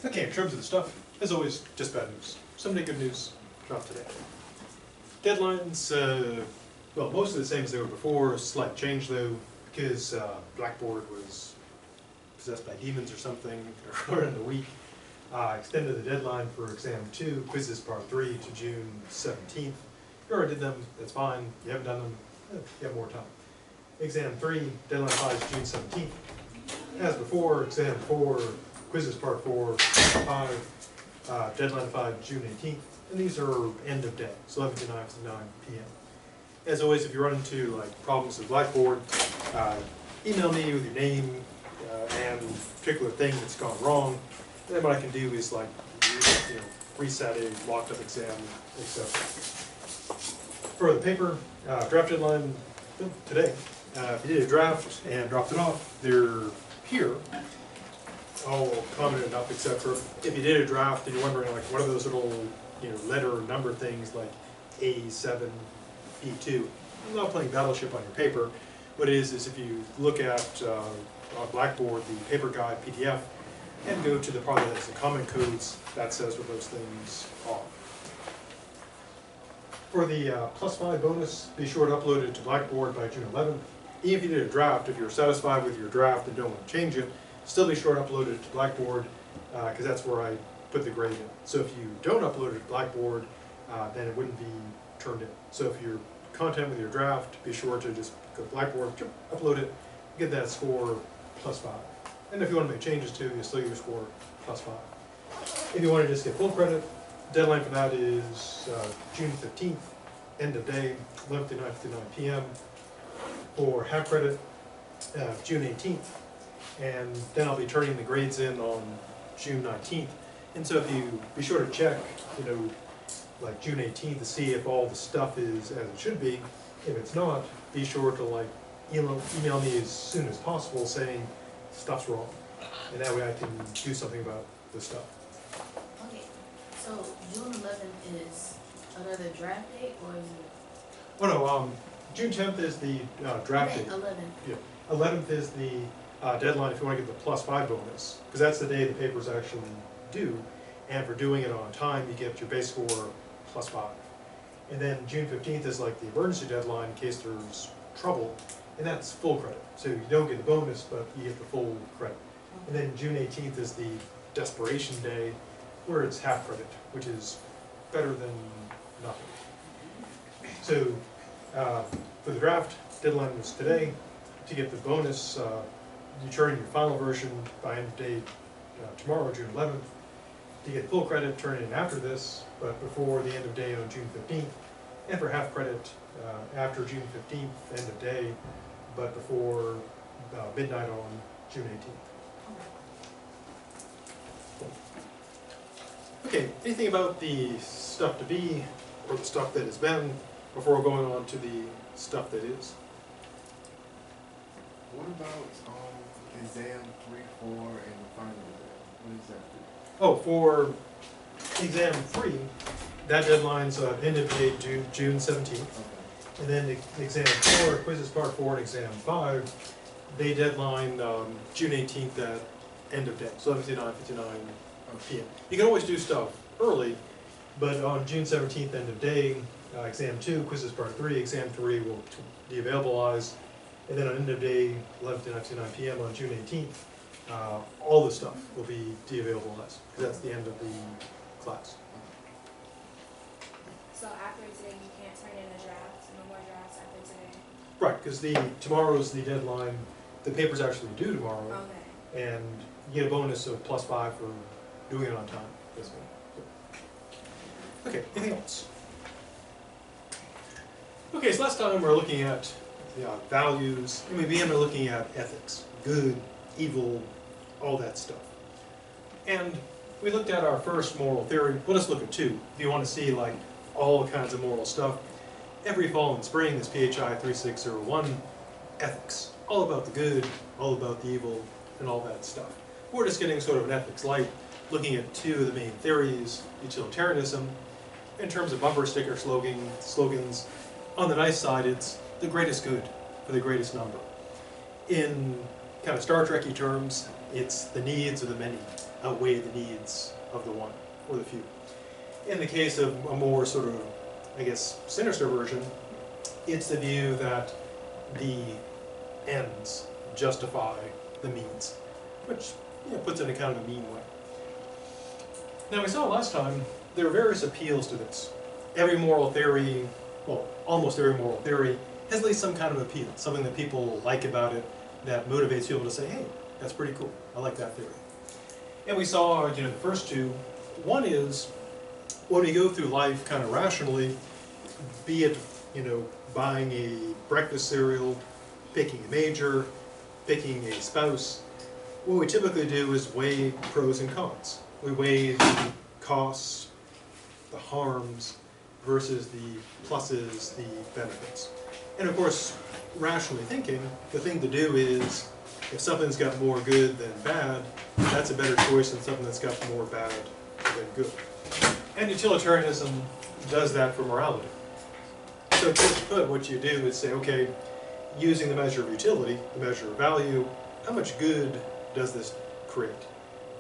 Okay, in terms of the stuff, as always, just bad news. Someday good news, not today. Deadlines, well, mostly the same as they were before, slight change though, because Blackboard was possessed by demons or something earlier in the week. Extended the deadline for exam 2, quizzes part 3 to June 17th. If you already did them, that's fine. If you haven't done them, you have more time. Exam 3, deadline 5 is June 17th. As before, exam 4, quizzes part 4, 5, deadline 5, June 18th. And these are end of day, so 11 to 9 to 9 p.m. As always, if you run into problems with Blackboard, email me with your name and particular thing that's gone wrong. Then what I can do is reset a locked up exam, etc. For the paper, draft deadline today. If you did a draft and dropped it off, they're here, all commented up, etc. If you did a draft and you're wondering what are those little letter or number things like A7, B2, I'm not playing Battleship on your paper. What it is if you look at on Blackboard the paper guide PDF and go to the part that has the comment codes, that says what those things are. For the +5 bonus, be sure to upload it to Blackboard by June 11th. Even if you did a draft, if you're satisfied with your draft and don't want to change it, still be sure to upload it to Blackboard because that's where I put the grade in. So if you don't upload it to Blackboard, then it wouldn't be turned in. So if you're content with your draft, be sure to just go to Blackboard, upload it, get that score +5. And if you want to make changes to, you still get your score +5. If you want to just get full credit, deadline for that is June 15th, end of day, 11 to 9 p.m. For half credit, June 18th, and then I'll be turning the grades in on June 19th. And so if you be sure to check, like June 18th to see if all the stuff is as it should be. If it's not, be sure to email me as soon as possible saying stuff's wrong, and that way I can do something about the stuff. Okay, so June 11th is another draft date, or is it? Oh no, June 10th is the draft date. 11th. Yeah, 11th is the deadline if you want to get the +5 bonus, because that's the day the paper's actually due, and for doing it on time you get your base score +5. And then June 15th is like the emergency deadline in case there's trouble, and that's full credit. So you don't get the bonus, but you get the full credit. And then June 18th is the desperation day, where it's half credit, which is better than nothing. So for the draft, deadline was today. To get the bonus, you turn in your final version by end of day tomorrow, June 11th. To get full credit, turn it in after this, but before the end of day on June 15th. And for half credit, after June 15th, end of day, but before midnight on June 18th. Okay, anything about the stuff to be, or the stuff that has been, before going on to the stuff that is? What about exam 3, 4, and the final exam? What does that do? Oh, for exam 3, that deadline's end of day June 17th. Okay. And then exam 4, quizzes part 4, and exam 5, they deadline June 18th at end of day, so 11:59 p.m. You can always do stuff early, but on June 17th, end of day, exam 2, quizzes part 3, exam 3 will de-availabilize, and then on end of day, 11:59 p.m. on June 18th, all the stuff will be de-availabilized, because that's the end of the class. So after today, you can't turn in a draft, no more drafts after today? Right, because tomorrow's the deadline, the paper's actually due tomorrow, Okay. and you get a bonus of +5 for doing it on time, basically. Okay, anything else? Okay, so last time we were looking at values, and we began by looking at ethics, good, evil, all that stuff. And we looked at our first moral theory. Well, let's look at 2. If you want to see all kinds of moral stuff, every fall and spring is PHI 3601, ethics. All about the good, all about the evil, and all that stuff. We're just getting sort of an ethics light, looking at 2 of the main theories, utilitarianism, in terms of bumper sticker slogans. On the nice side, it's the greatest good for the greatest number. In kind of Star Trek-y terms, it's the needs of the many outweigh the needs of the one or the few. In the case of a more sort of, I guess, sinister version, it's the view that the ends justify the means, which puts it in kind of a mean way. Now, we saw last time there are various appeals to this. Every moral theory, well, almost every moral theory, has at least some kind of appeal, something that people like about it that motivates people to say, hey, that's pretty cool, I like that theory. And we saw, the first two. One is, when we go through life kind of rationally, be it, buying a breakfast cereal, picking a major, picking a spouse, what we typically do is weigh pros and cons. We weigh the costs, the harms, versus the pluses, the benefits. And of course, rationally thinking, the thing to do is, if something's got more good than bad, that's a better choice than something that's got more bad than good. And utilitarianism does that for morality. So to put, what you do is say, okay, using the measure of utility, the measure of value, how much good does this create?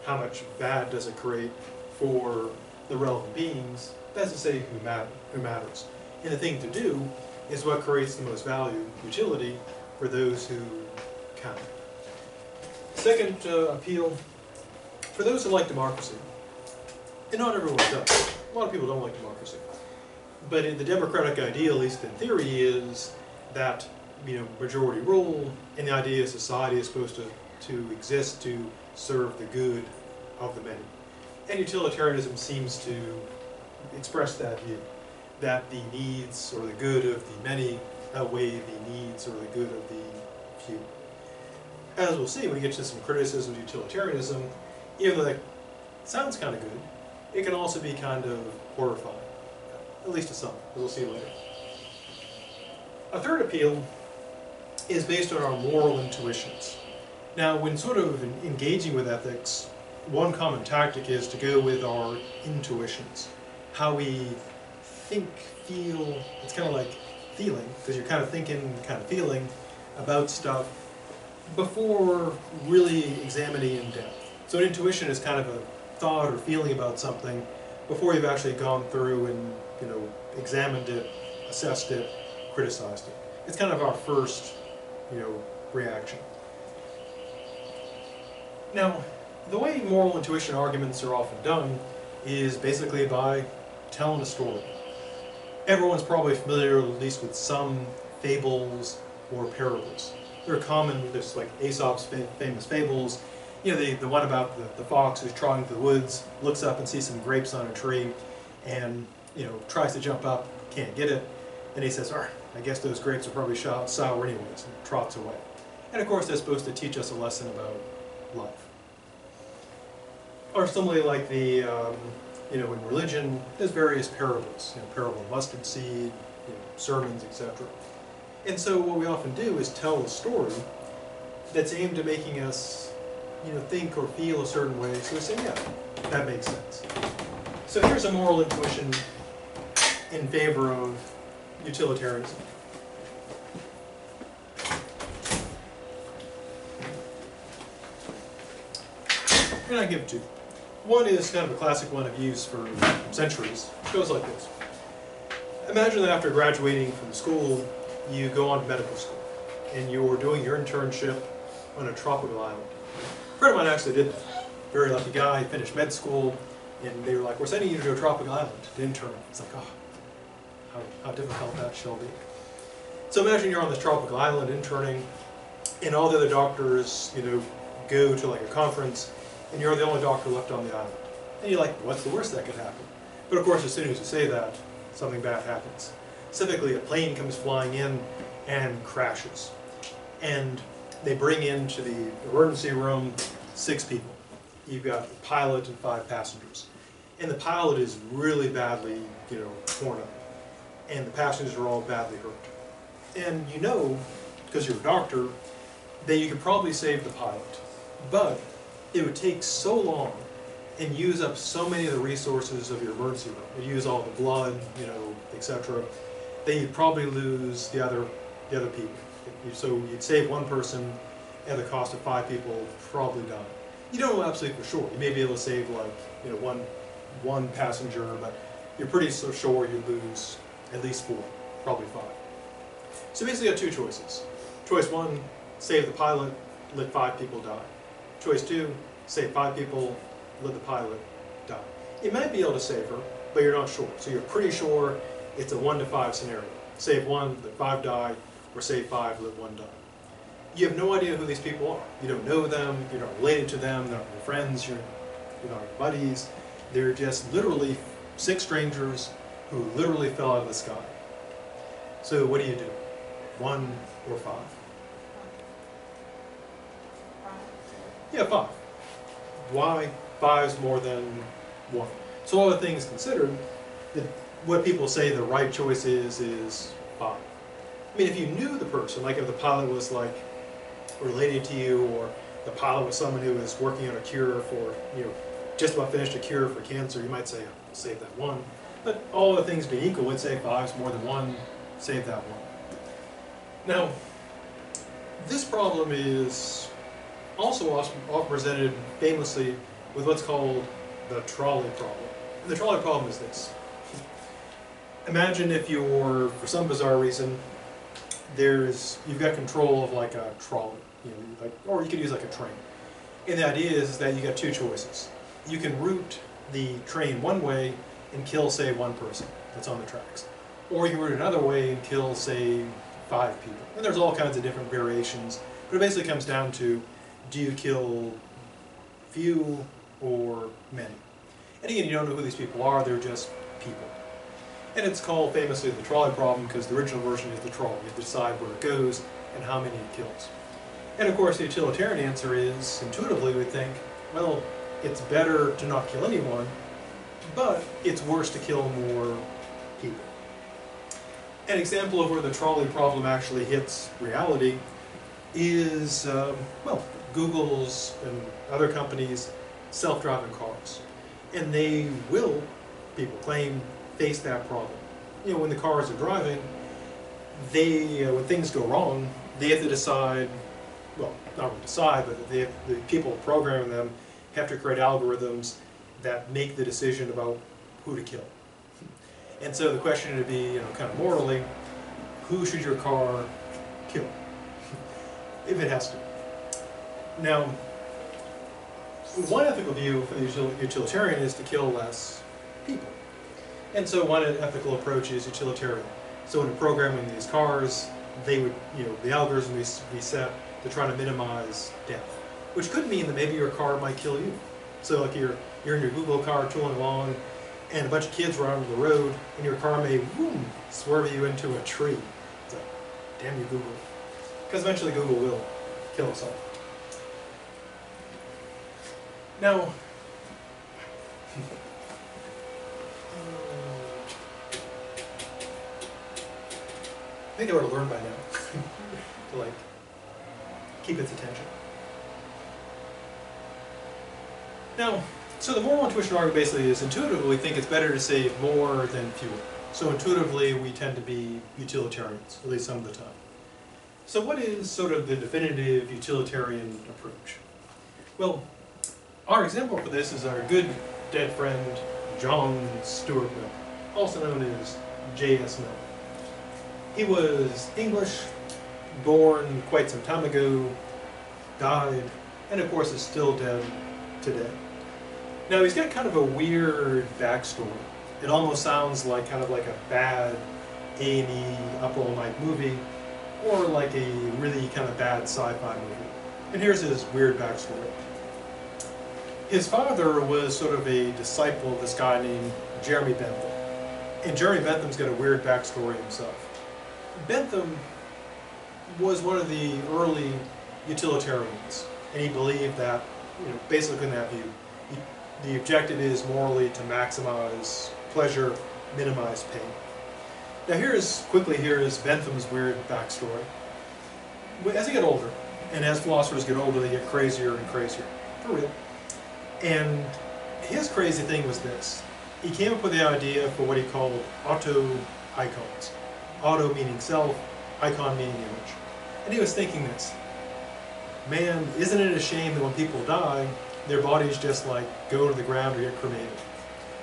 How much bad does it create for the relevant beings? That's to say, who matters. And the thing to do is what creates the most value, utility, for those who count. Second appeal, for those who like democracy, and not everyone does. A lot of people don't like democracy. But the democratic ideal, at least in theory, is that majority rule, and the idea is society is supposed to exist to serve the good of the many. And utilitarianism seems to express that view, that the needs or the good of the many outweigh the needs or the good of the few. As we'll see when we get to some criticism of utilitarianism, even though that sounds kind of good, it can also be kind of horrifying, at least to some, as we'll see later. A third appeal is based on our moral intuitions. Now, when sort of engaging with ethics, one common tactic is to go with our intuitions, how we think, feel. It's kind of like feeling, because you're kind of thinking, kind of feeling about stuff before really examining in depth. So an intuition is kind of a thought or feeling about something before you've actually gone through and examined it, assessed it, criticized it. It's kind of our first reaction. Now, the way moral intuition arguments are often done is basically by telling a story. Everyone's probably familiar, at least with some fables or parables. They're common, just like Aesop's famous fables. The one about the fox who's trotting through the woods, looks up and sees some grapes on a tree, and tries to jump up, can't get it, and he says, I guess those grapes are probably sour anyways, and trots away. And of course that's supposed to teach us a lesson about life. Or similarly, like the, in religion, there's various parables, parable of mustard seed, sermons, etc. And so what we often do is tell a story that's aimed at making us think or feel a certain way, so we say, yeah, that makes sense. So here's a moral intuition in favor of utilitarianism. And I give two. One is kind of a classic one I've used for centuries. It goes like this. Imagine that after graduating from school, you go on to medical school, and you're doing your internship on a tropical island. A friend of mine actually did that. Very lucky guy, finished med school, and they were like, we're sending you to a tropical island to intern. It's like, how difficult that shall be. So imagine you're on this tropical island interning, and all the other doctors, go to like a conference, and you're the only doctor left on the island. And you're like, what's the worst that could happen? But of course, as soon as you say that, something bad happens. Specifically, a plane comes flying in and crashes. And they bring into the emergency room 6 people. You've got the pilot and 5 passengers. And the pilot is really badly, torn up. And the passengers are all badly hurt. And because you're a doctor, that you could probably save the pilot. But it would take so long and use up so many of the resources of your emergency room. It'd use all the blood, etc. That you'd probably lose the other people. So you'd save one person, at the cost of 5 people probably die. You don't know absolutely for sure. You may be able to save like, you know, one passenger, but you're pretty so sure you lose at least 4, probably 5. So basically you got 2 choices. Choice 1, save the pilot, let 5 people die. Choice 2, save 5 people, let the pilot die. You might be able to save her, but you're not sure. So you're pretty sure it's a 1 to 5 scenario. Save 1, let 5 die, or save 5, let 1 die. You have no idea who these people are. You don't know them, you're not related to them, they're not your friends, you're not your buddies. They're just literally 6 strangers who literally fell out of the sky. So what do? 1 or 5? Yeah, 5. Why 5's more than 1? So all the things considered, what people say the right choice is 5. I mean, if you knew the person, like if the pilot was like related to you, or the pilot was someone who was working on a cure for, you know, just about finished a cure for cancer, you might say, I'll save that 1. But all the things being equal, would say 5's more than 1, save that 1. Now, this problem is also often presented famously with what's called the trolley problem. And the trolley problem is this. Imagine if you're, for some bizarre reason, you've got control of like a trolley, you know, like, or you could use like a train. And the idea is that you got 2 choices. You can route the train one way and kill, say, 1 person that's on the tracks. Or you can route another way and kill, say, 5 people. And there's all kinds of different variations, but it basically comes down to, do you kill few or many? And again, you don't know who these people are, they're just people. And it's called famously the trolley problem because the original version is the trolley. You have to decide where it goes and how many it kills. And of course the utilitarian answer is, intuitively we think, well, it's better to not kill anyone, but it's worse to kill more people. An example of where the trolley problem actually hits reality is, well, Google's and other companies' self-driving cars. And they will, people claim, face that problem. You know, when the cars are driving, when things go wrong, they have to decide, well, not really decide, but the people programming them have to create algorithms that make the decision about who to kill. And so the question would be, you know, kind of morally, who should your car kill? If it has to. Now, one ethical view for the utilitarian is to kill less people. And so one ethical approach is utilitarian. So when programming these cars, they would, you know, the algorithm would be set to try to minimize death. Which could mean that maybe your car might kill you. So like you're in your Google car tooling along, and a bunch of kids run onto the road, and your car may, boom, swerve you into a tree. It's like, damn you, Google. Because eventually Google will kill us all. Now, I think I would have learned by now to like keep its attention. Now, so the moral intuition argument basically is intuitively we think it's better to save more than fewer. So intuitively we tend to be utilitarians, at least some of the time. So what is sort of the definitive utilitarian approach? Well, our example for this is our good dead friend John Stuart Mill, also known as J.S. Mill. He was English, born quite some time ago, died, and of course is still dead today. Now he's got kind of a weird backstory. It almost sounds like kind of like a bad A&E up all night movie, or like a really kind of bad sci-fi movie. And here's his weird backstory. His father was sort of a disciple of this guy named Jeremy Bentham. And Jeremy Bentham's got a weird backstory himself. Bentham was one of the early utilitarians, and he believed that, you know, basically in that view, the objective is morally to maximize pleasure, minimize pain. Now here's Bentham's weird backstory. As he got older, and as philosophers get older, they get crazier and crazier, for real. And his crazy thing was this. He came up with the idea for what he called auto-icons. Auto meaning self, icon meaning image. And he was thinking this. man, isn't it a shame that when people die, their bodies just like go to the ground or get cremated?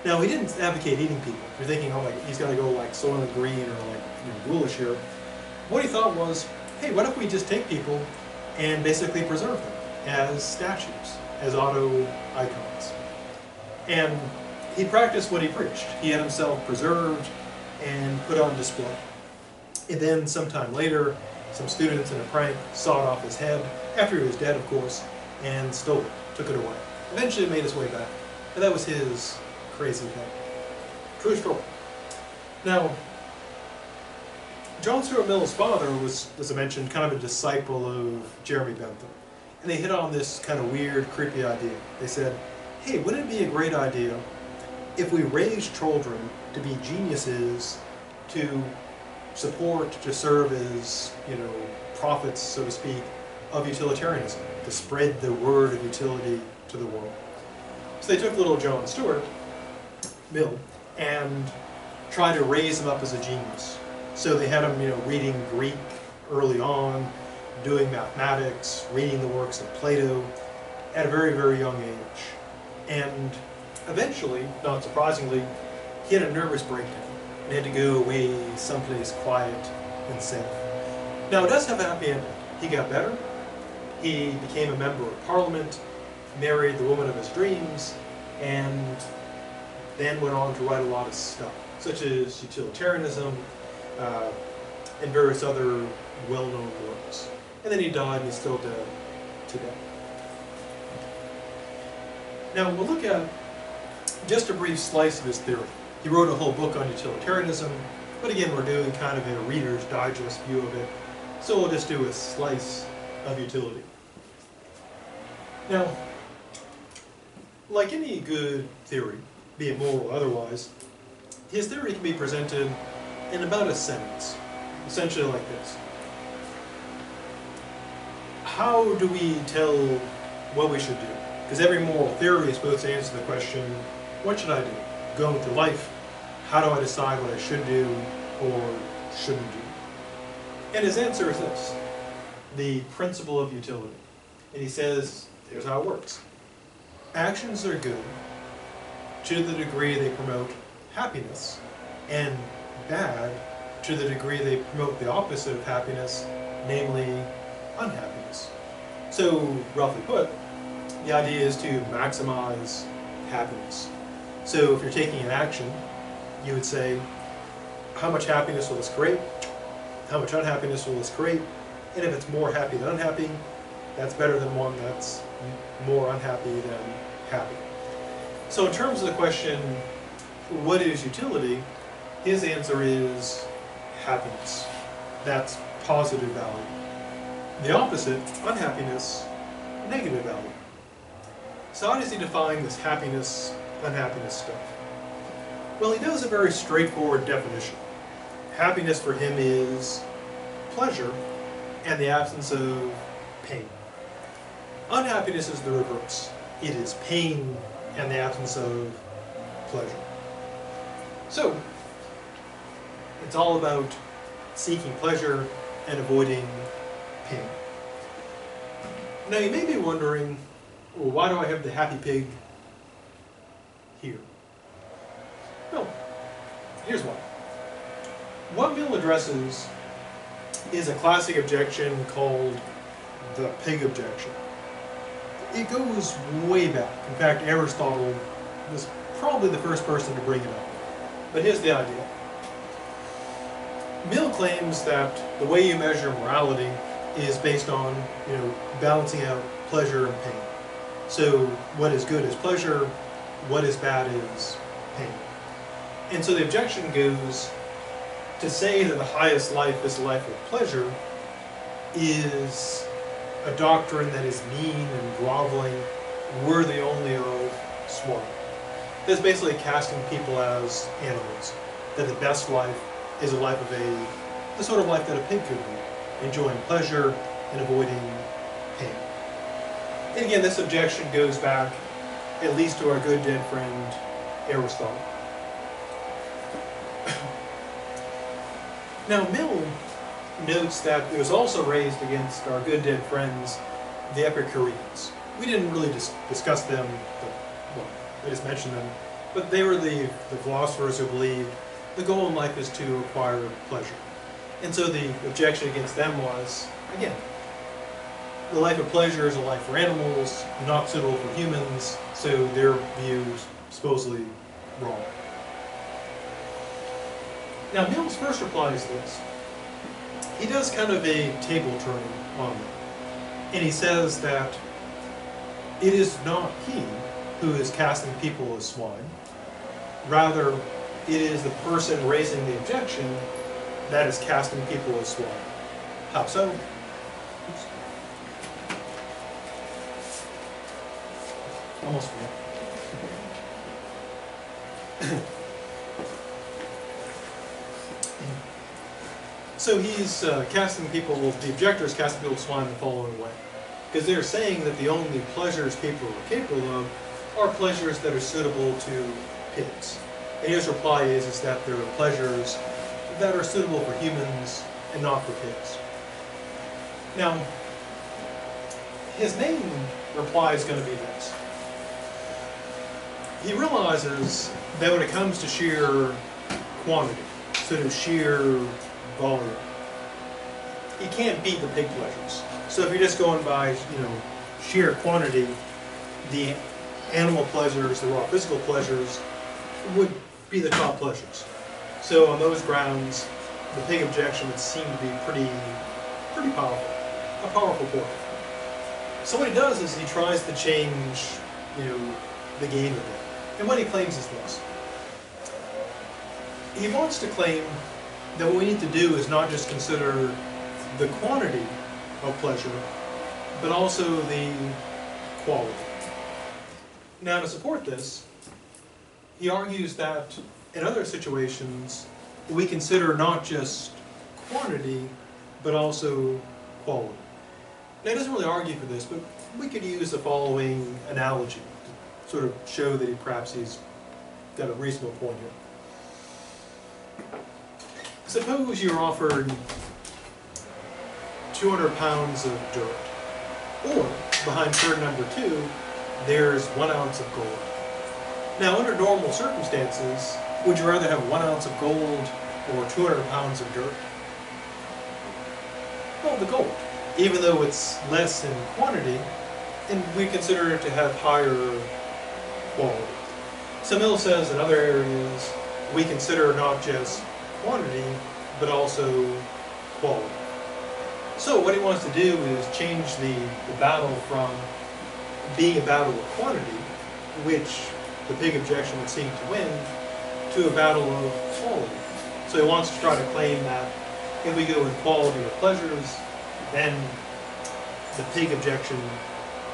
Now, he didn't advocate eating people. You're thinking, oh, like he's got to go like Soylent Green or like ghoulish here. What he thought was, hey, what if we just take people and basically preserve them as statues, as auto icons? And he practiced what he preached. He had himself preserved and put on display. And then sometime later, some students in a prank sawed off his head, after he was dead, of course, and stole it, took it away. Eventually it made its way back. And that was his crazy thing. True story. Now, John Stuart Mill's father was, as I mentioned, kind of a disciple of Jeremy Bentham. And they hit on this kind of weird, creepy idea. They said, hey, wouldn't it be a great idea if we raised children to be geniuses, to support, to serve as, prophets, so to speak, of utilitarianism, to spread the word of utility to the world. So they took little John Stuart Mill and tried to raise him up as a genius. So they had him, reading Greek early on, doing mathematics, reading the works of Plato at a very, very young age. And eventually, not surprisingly, he had a nervous breakdown and had to go away someplace quiet and safe. Now, it does have a happy ending. He got better, he became a member of Parliament, married the woman of his dreams, and then went on to write a lot of stuff, such as utilitarianism and various other well-known works. And then he died, and he's still dead today. Now, we'll look at just a brief slice of his theory. He wrote a whole book on utilitarianism, but again, we're doing kind of a Reader's Digest view of it, so we'll just do a slice of utility. Now, like any good theory, be it moral or otherwise, his theory can be presented in about a sentence, essentially like this. How do we tell what we should do? Because every moral theory is supposed to answer the question, what should I do? Going through life, how do I decide what I should do or shouldn't do? And his answer is this, the principle of utility. And he says, here's how it works. Actions are good to the degree they promote happiness, and bad to the degree they promote the opposite of happiness, namely unhappiness. So, roughly put, the idea is to maximize happiness. So if you're taking an action, you would say, how much happiness will this create? How much unhappiness will this create? And if it's more happy than unhappy, that's better than one that's more unhappy than happy. So in terms of the question, what is utility? His answer is happiness. That's positive value. The opposite, unhappiness, negative value. So how does he define this happiness, unhappiness stuff? Well, he does a very straightforward definition. Happiness for him is pleasure and the absence of pain. Unhappiness is the reverse. It is pain and the absence of pleasure. So, it's all about seeking pleasure and avoiding pain. Now you may be wondering, well, why do I have the happy pig here? Well, here's why. What Mill addresses is a classic objection called the pig objection. It goes way back. In fact, Aristotle was probably the first person to bring it up. But here's the idea. Mill claims that the way you measure morality is based on, balancing out pleasure and pain. So what is good is pleasure, what is bad is pain. And so the objection goes to say that the highest life is a life of pleasure is a doctrine that is mean and groveling, worthy only of swine. That's basically casting people as animals, that the best life is a life of the sort of life that a pig could be, enjoying pleasure and avoiding pain. And again, this objection goes back at least to our good dead friend Aristotle. Now, Mill notes that it was also raised against our good dead friends the Epicureans. We didn't really discuss them, but, well, I just mentioned them. But they were the philosophers who believed the goal in life is to acquire pleasure. And so the objection against them was, again, the life of pleasure is a life for animals, not suitable for humans, so their view is supposedly wrong. Now, Mill's first reply is this. He does kind of a table turning on them. And he says that it is not he who is casting people as swine. Rather, it is the person raising the objection that is casting people as swine. How so? Oops. Almost forgot. So he's casting people, the objector is casting people as swine in the following way. Because they're saying that the only pleasures people are capable of are pleasures that are suitable to pigs. And his reply is that there are pleasures that are suitable for humans and not for pigs. Now, his main reply is going to be this. He realizes that when it comes to sheer quantity, sort of sheer volume, he can't beat the pig pleasures. So if you're just going by, sheer quantity, the animal pleasures, the raw physical pleasures, would be the top pleasures. So on those grounds, the pig objection would seem to be pretty powerful, a powerful point. So what he does is he tries to change, the game a bit. And what he claims is this. He wants to claim that what we need to do is not just consider the quantity of pleasure, but also the quality. Now, to support this, he argues that in other situations, we consider not just quantity, but also quality. Now, he doesn't really argue for this, but we could use the following analogy to sort of show that perhaps he's got a reasonable point here. Suppose you're offered 200 pounds of dirt, or behind turn number 2, there's 1 ounce of gold. Now, under normal circumstances, would you rather have 1 ounce of gold or 200 pounds of dirt? Well, the gold, even though it's less in quantity, and we consider it to have higher quality. So Mill says in other areas, we consider not just quantity, but also quality. So what he wants to do is change the battle from being a battle of quantity, which the pig objection would seem to win, to a battle of quality. So he wants to try to claim that if we go in quality of pleasures, then the pig objection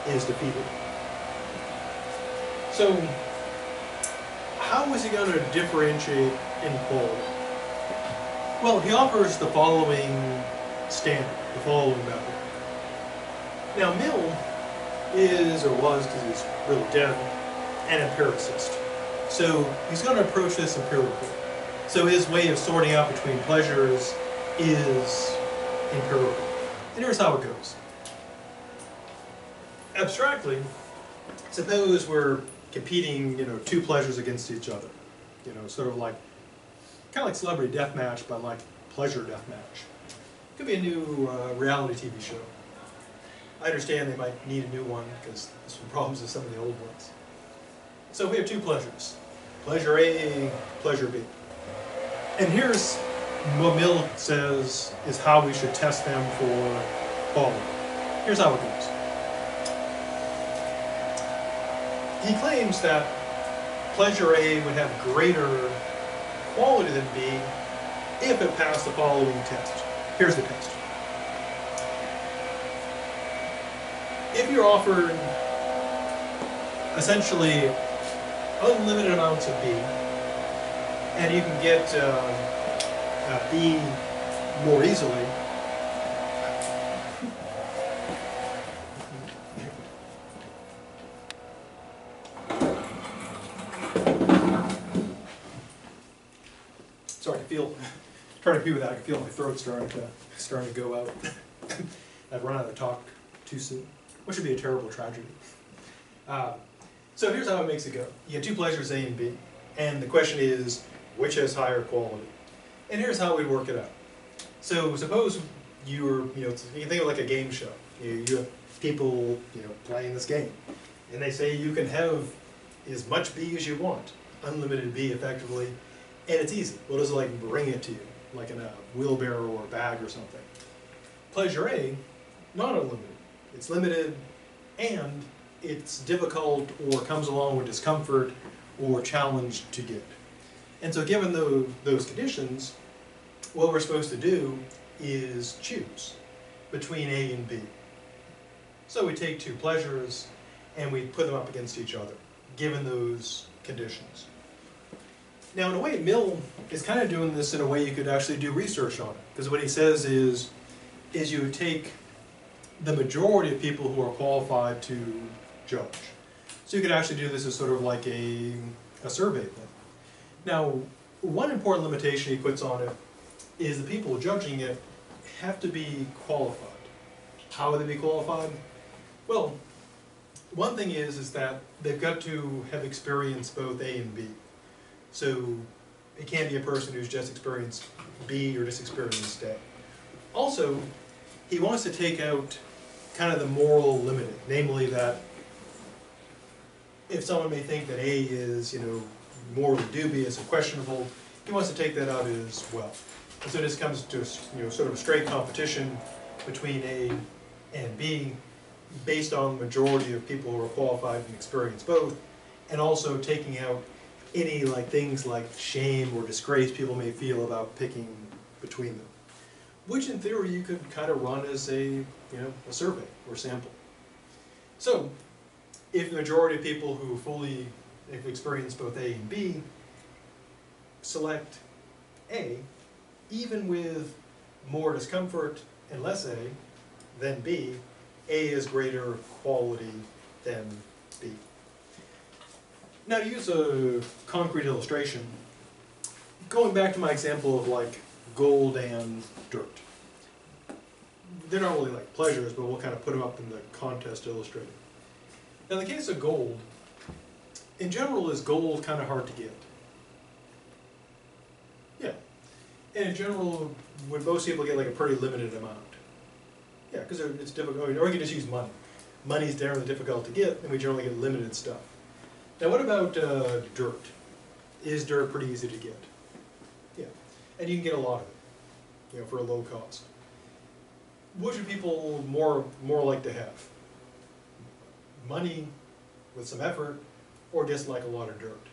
is defeated. So how is he going to differentiate in quality? Well, he offers the following standard, the following method. Now, Mill is, or was, because he's really dead, an empiricist. So he's going to approach this empirically. So his way of sorting out between pleasures is empirical. And here's how it goes. Abstractly, suppose we're competing, two pleasures against each other. Sort of like, kind of like celebrity deathmatch, but like pleasure deathmatch. Could be a new reality TV show. I understand they might need a new one because there's some problems with some of the old ones. So we have 2 pleasures. Pleasure A, pleasure B. And here's what Mill says is how we should test them for quality. Here's how it goes. He claims that pleasure A would have greater quality than B if it passed the following test. Here's the test. If you're offered essentially unlimited amounts of B, and you can get B more easily, sorry, trying to pee with that, I can feel my throat starting to go out. I've run out of talk too soon. which would be a terrible tragedy. So here's how it makes it go. You have two pleasures, A and B, and the question is, which has higher quality? And here's how we work it out. So suppose you can think of it like a game show. You have people, playing this game, and they say you can have as much B as you want, unlimited B effectively, and it's easy. We'll just like bring it to you, like in a wheelbarrow or a bag or something. Pleasure A, not unlimited. It's limited, and it's difficult or comes along with discomfort or challenge to get. And so given those conditions, what we're supposed to do is choose between A and B. So we take two pleasures and we put them up against each other, given those conditions. Now in a way, Mill is kind of doing this in a way you could actually do research on it, because what he says is you take the majority of people who are qualified to judge. So you could actually do this as sort of like a survey thing. Now, one important limitation he puts on it is the people judging it have to be qualified. How would they be qualified? Well, one thing is that they've got to have experienced both A and B. So it can't be a person who's just experienced B or just experienced A. Also, he wants to take out kind of the moral limiting, namely that if someone may think that A is, morally dubious or questionable, he wants to take that out as well. And so this comes to, sort of a straight competition between A and B, based on the majority of people who are qualified and experience both, and also taking out any things like shame or disgrace people may feel about picking between them, which in theory you could kind of run as a survey or sample. So if the majority of people who fully experience both A and B select A, even with more discomfort and less A than B, A is greater quality than B. Now to use a concrete illustration, going back to my example of gold and dirt. They're not really like pleasures, but we'll kind of put them up in the contest to illustrate it. Now in the case of gold, in general, is gold kind of hard to get? Yeah. And in general, would most people get a pretty limited amount? Yeah, because it's difficult, or you can just use money. Money is generally difficult to get, and we generally get limited stuff. Now what about dirt? Is dirt pretty easy to get? Yeah. And you can get a lot of it, for a low cost. What should people more like to have? Money with some effort, or just a lot of dirt?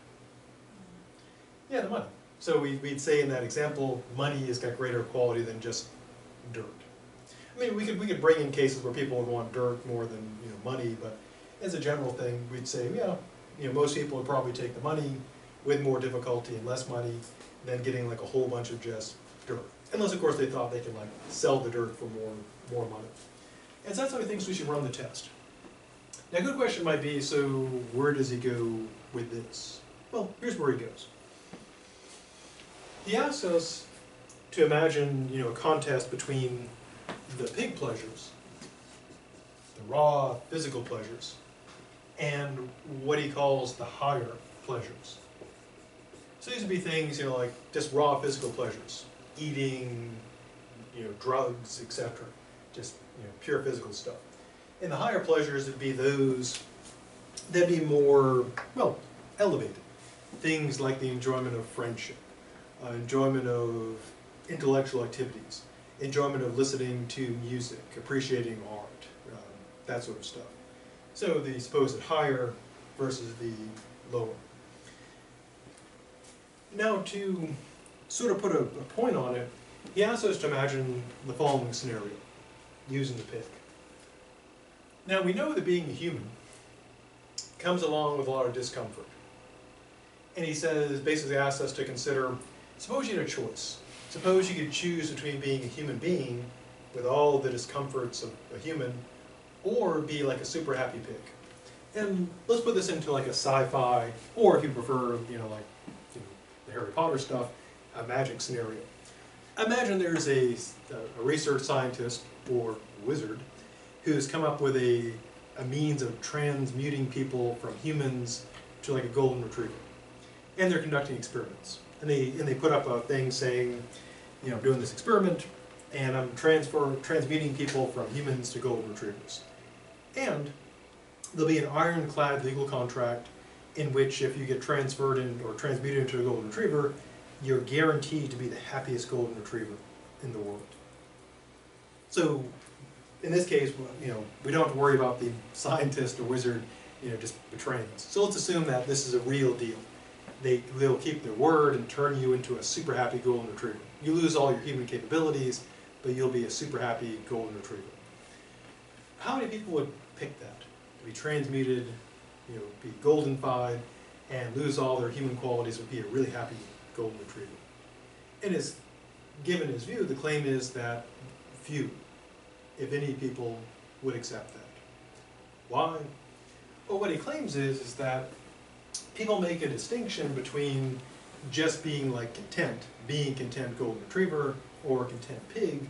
Yeah, the money. So we'd say in that example, money has got greater quality than just dirt. I mean, we could bring in cases where people would want dirt more than money, but as a general thing, we'd say, most people would probably take the money with more difficulty and less money than getting a whole bunch of just dirt. Unless, of course, they thought they could sell the dirt for more money. And so that's how he thinks we should run the test. Now, a good question might be, so where does he go with this? Well, here's where he goes. He asks us to imagine, a contest between the pig pleasures, the raw physical pleasures, and what he calls the higher pleasures. So these would be things, like just raw physical pleasures, eating, drugs, etc. Just, pure physical stuff. And the higher pleasures would be those that'd be more, elevated. Things like the enjoyment of friendship, enjoyment of intellectual activities, enjoyment of listening to music, appreciating art, that sort of stuff. So the supposed higher versus the lower. Now to sort of put a point on it, he asks us to imagine the following scenario, using the pig. Now we know that being a human comes along with a lot of discomfort. And he says, basically asks us to consider, suppose you had a choice. Suppose you could choose between being a human being with all the discomforts of a human, or be like a super happy pig. And let's put this into like a sci-fi, or if you prefer, the Harry Potter stuff, a magic scenario. Imagine there's a research scientist or wizard who's come up with a a means of transmuting people from humans to like a golden retriever. And they're conducting experiments. And they put up a thing saying, you know, I'm doing this experiment, and I'm transmuting people from humans to golden retrievers. And there'll be an ironclad legal contract in which if you get transferred in or transmuted into a golden retriever, you're guaranteed to be the happiest golden retriever in the world. So in this case, you know, we don't have to worry about the scientist or wizard, you know, just betraying us. So let's assume that this is a real deal. They'll keep their word and turn you into a super happy golden retriever. You lose all your human capabilities, but you'll be a super happy golden retriever. How many people would pick that? To be transmuted, you know, be goldenfied, and lose all their human qualities and be a really happy golden retriever. And given his view, the claim is that few, if any, people would accept that. Why? Well, what he claims is that people make a distinction between just being like content, being content golden retriever or content pig,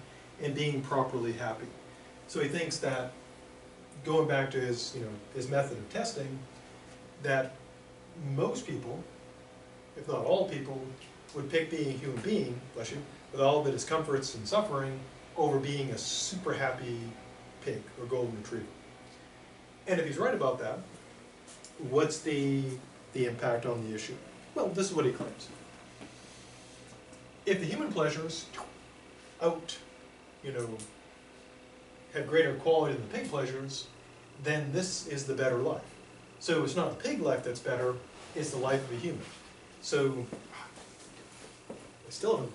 and being properly happy. So he thinks that, going back to his, you know, his method of testing, that most people, if not all people, would pick being a human being, bless you, with all the discomforts and suffering, over being a super happy pig or golden retriever. And if he's right about that, what's the impact on the issue? Well, this is what he claims. If the human pleasures have greater quality than the pig pleasures, then this is the better life. So it's not the pig life that's better, it's the life of a human. So, I still haven't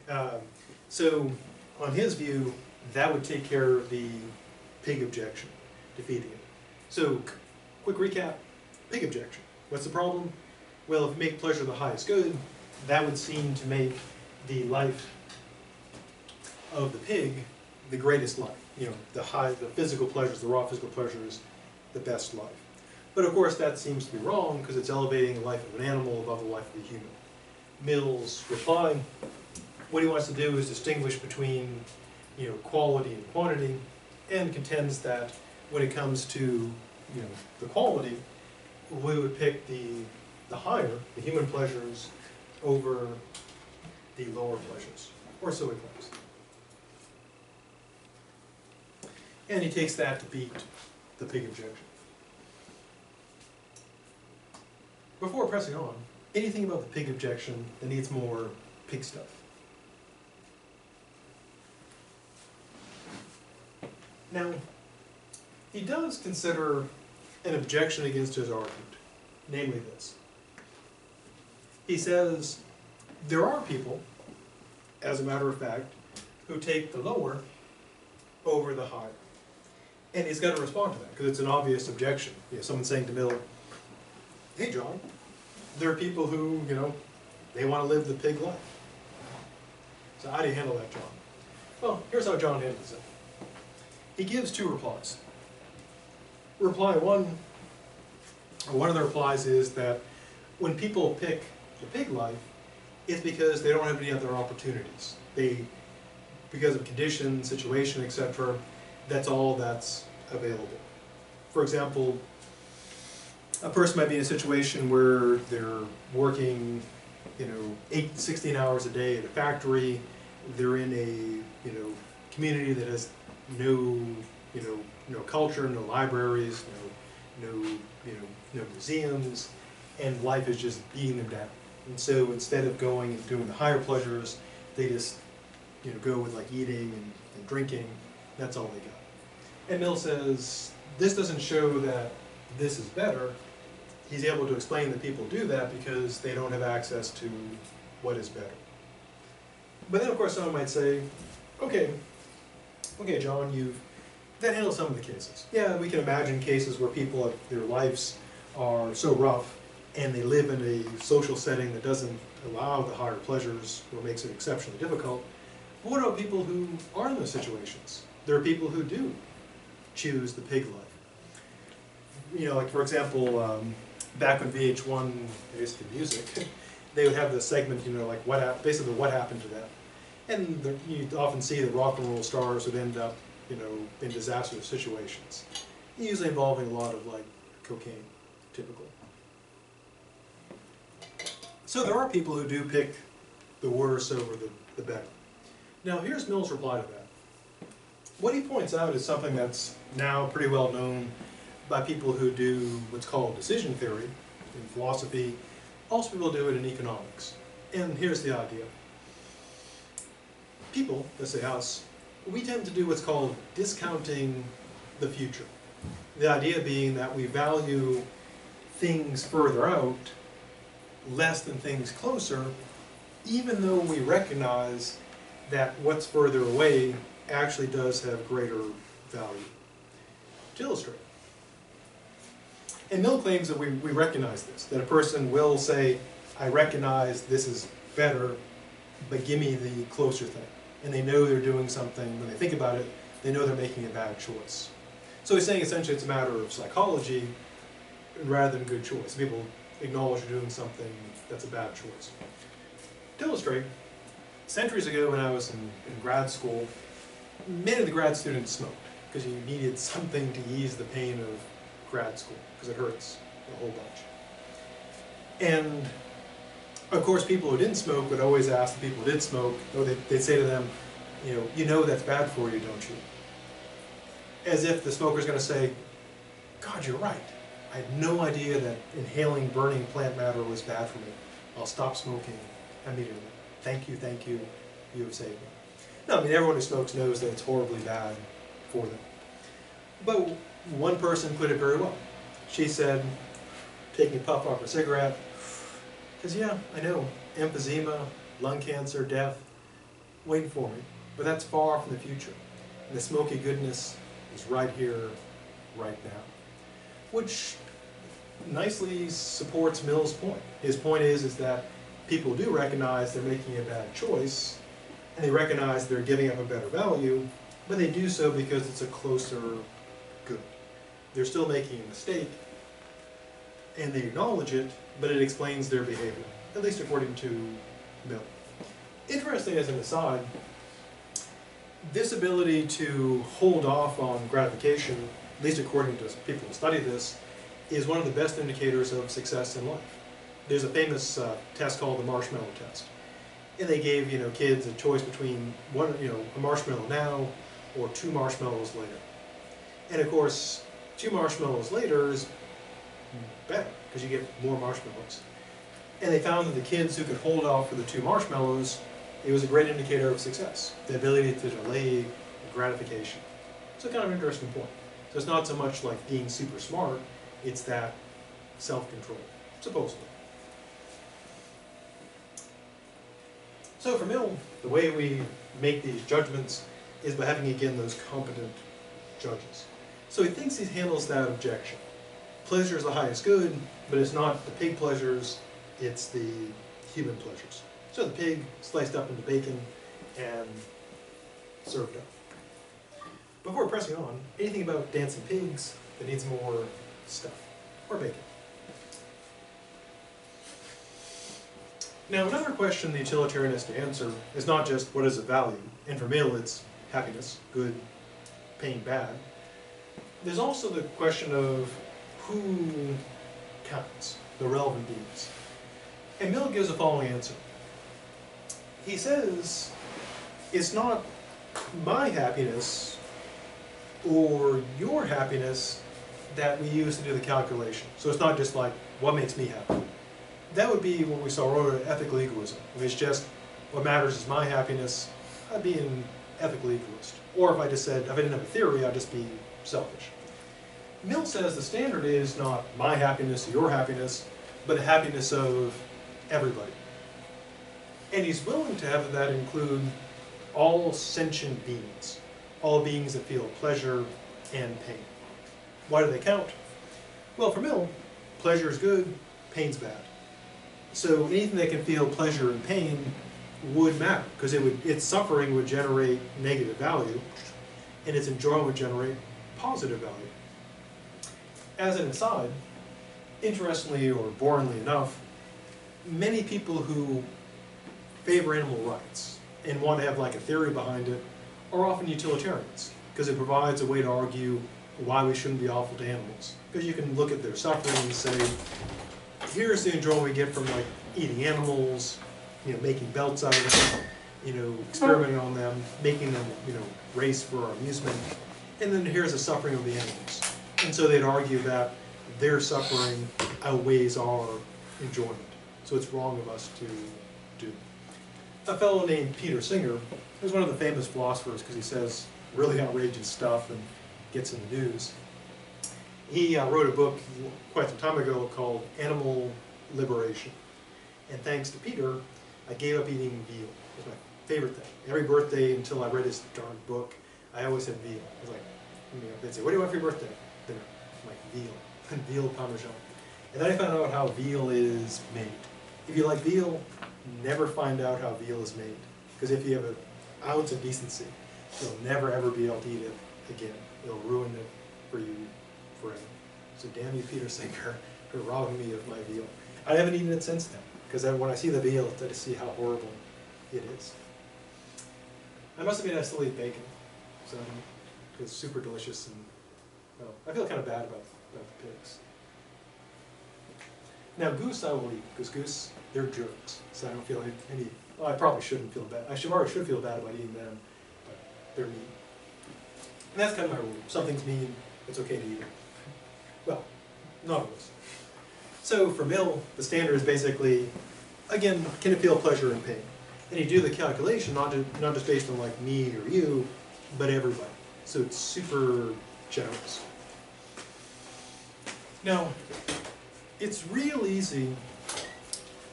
learned. So, on his view, that would take care of the pig objection, defeating it. So, quick recap, pig objection. What's the problem? Well, if you make pleasure the highest good, that would seem to make the life of the pig the greatest life. You know, the physical pleasures, the raw physical pleasures, the best life. But of course that seems to be wrong because it's elevating the life of an animal above the life of a human. Mill's reply, what he wants to do is distinguish between, you know, quality and quantity, and contends that when it comes to, you know, the quality, we would pick the higher, the human pleasures, over the lower pleasures, or so he claims. And he takes that to beat the pig objection. Before pressing on, anything about the pig objection that needs more pig stuff? Now, he does consider an objection against his argument, namely this. He says, there are people, as a matter of fact, who take the lower over the higher. And he's got to respond to that, because it's an obvious objection. You know, someone saying to Mill, hey John, there are people who, you know, they want to live the pig life. So how do you handle that, John? Well, here's how John handles it. He gives two replies. Reply one of the replies is that when people pick the pig life, it's because they don't have any other opportunities. Because of condition, situation, etc., that's all that's available. For example, a person might be in a situation where they're working, you know, 16 hours a day at a factory. They're in a, you know, community that has no culture, no libraries, no museums, and life is just beating them down. And so instead of going and doing the higher pleasures, they just, you know, go with like eating and drinking. That's all they got. And Mill says this doesn't show that this is better. He's able to explain that people do that because they don't have access to what is better. But then of course someone might say, okay John, that handles some of the cases. Yeah, we can imagine cases where people, their lives are so rough and they live in a social setting that doesn't allow the higher pleasures or makes it exceptionally difficult. But what about people who are in those situations? There are people who do choose the pig life. You know, like for example, back when VH1 used to do music, they would have this segment, you know, like basically what happened to them. And you often see the rock and roll stars would end up you know, in disastrous situations, usually involving a lot of like cocaine, typically. So there are people who do pick the worse over the better. Now here's Mill's reply to that. What he points out is something that's now pretty well known by people who do what's called decision theory in philosophy. Also people do it in economics. And here's the idea. People, let's say us, we tend to do what's called discounting the future. The idea being that we value things further out less than things closer, even though we recognize that what's further away actually does have greater value. To illustrate. And Mill claims that we recognize this, that a person will say, I recognize this is better, but give me the closer thing. And they know they're doing something, when they think about it, they know they're making a bad choice. So he's saying essentially it's a matter of psychology rather than good choice. People acknowledge you're doing something that's a bad choice. To illustrate, centuries ago when I was in grad school, many of the grad students smoked because you needed something to ease the pain of grad school because it hurts a whole bunch. And of course people who didn't smoke would always ask the people who did smoke, or they'd say to them, you know that's bad for you, don't you? As if the smoker's going to say, God, you're right. I had no idea that inhaling burning plant matter was bad for me. I'll stop smoking immediately. Thank you, you have saved me. No, I mean everyone who smokes knows that it's horribly bad for them. But one person put it very well. She said, taking a puff off her cigarette, because yeah, I know, emphysema, lung cancer, death, waiting for me. But that's far from the future. And the smoky goodness is right here, right now. Which nicely supports Mill's point. His point is that people do recognize they're making a bad choice, and they recognize they're giving up a better value, but they do so because it's a closer good. They're still making a mistake, and they acknowledge it, but it explains their behavior, at least according to Mill. Interesting as an aside, this ability to hold off on gratification, at least according to people who study this, is one of the best indicators of success in life. There's a famous test called the marshmallow test. And they gave kids a choice between a marshmallow now or 2 marshmallows later. And of course, 2 marshmallows later is better because you get more marshmallows. And they found that the kids who could hold off for the 2 marshmallows, it was a great indicator of success, the ability to delay gratification. So kind of an interesting point. So it's not so much like being super smart, it's that self-control, supposedly. So for Mill, the way we make these judgments is by having, again, those competent judges. So he thinks he handles that objection. Pleasure is the highest good, but it's not the pig pleasures, it's the human pleasures. So the pig sliced up into bacon and served up. Before pressing on, anything about dancing pigs that needs more stuff, or bacon. Now another question the utilitarian has to answer is not just what is of value, and for Mill it's happiness, good, pain, bad. There's also the question of who counts, the relevant beings. And Mill gives the following answer. He says, it's not my happiness or your happiness that we use to do the calculation. So it's not just like, what makes me happy? That would be what we saw earlier, ethical egoism. If it's just, what matters is my happiness, I'd be an ethical egoist. Or if I just said, if I didn't have a theory, I'd just be selfish. Mill says the standard is not my happiness or your happiness, but the happiness of everybody. And he's willing to have that include all sentient beings, all beings that feel pleasure and pain. Why do they count? Well, for Mill, pleasure is good, pain's bad. So anything that can feel pleasure and pain would matter, because its suffering would generate negative value, and its enjoyment would generate positive value. As an aside, interestingly or boringly enough, many people who favor animal rights and want to have like a theory behind it are often utilitarians. because it provides a way to argue why we shouldn't be awful to animals. Because you can look at their suffering and say, here's the enjoyment we get from like eating animals, making belts out of them, experimenting on them, making them, race for our amusement, and then here's the suffering of the animals. And so they'd argue that their suffering outweighs our enjoyment. So it's wrong of us to do. A fellow named Peter Singer, who's one of the famous philosophers because he says really outrageous stuff and gets in the news. He wrote a book quite some time ago called Animal Liberation. And thanks to Peter, I gave up eating veal. It was my favorite thing. Every birthday until I read his darn book, I always had veal. I was like, they'd say, what do you want for your birthday? Dinner. I'm like, veal. Veal parmesan. And then I found out how veal is made. If you like veal, never find out how veal is made. Because if you have an ounce of decency, you'll never ever be able to eat it again. It'll ruin it for you forever. So damn you, Peter Singer, for robbing me of my veal. I haven't eaten it since then, because then when I see the veal, I see how horrible it is. I must admit I still eat bacon. So it's super delicious, and well, I feel kind of bad about the pigs. Now goose I will eat, because goose, they're jerks, so I don't feel any, well, I probably shouldn't feel bad. I should feel bad about eating them, but they're mean. And that's kind of my rule. Something's mean, it's okay to eat it. Well, not always. So for Mill, the standard is basically, again, can it feel pleasure and pain? And you do the calculation not just based on like me or you, but everybody. So it's super generous. Now, it's real easy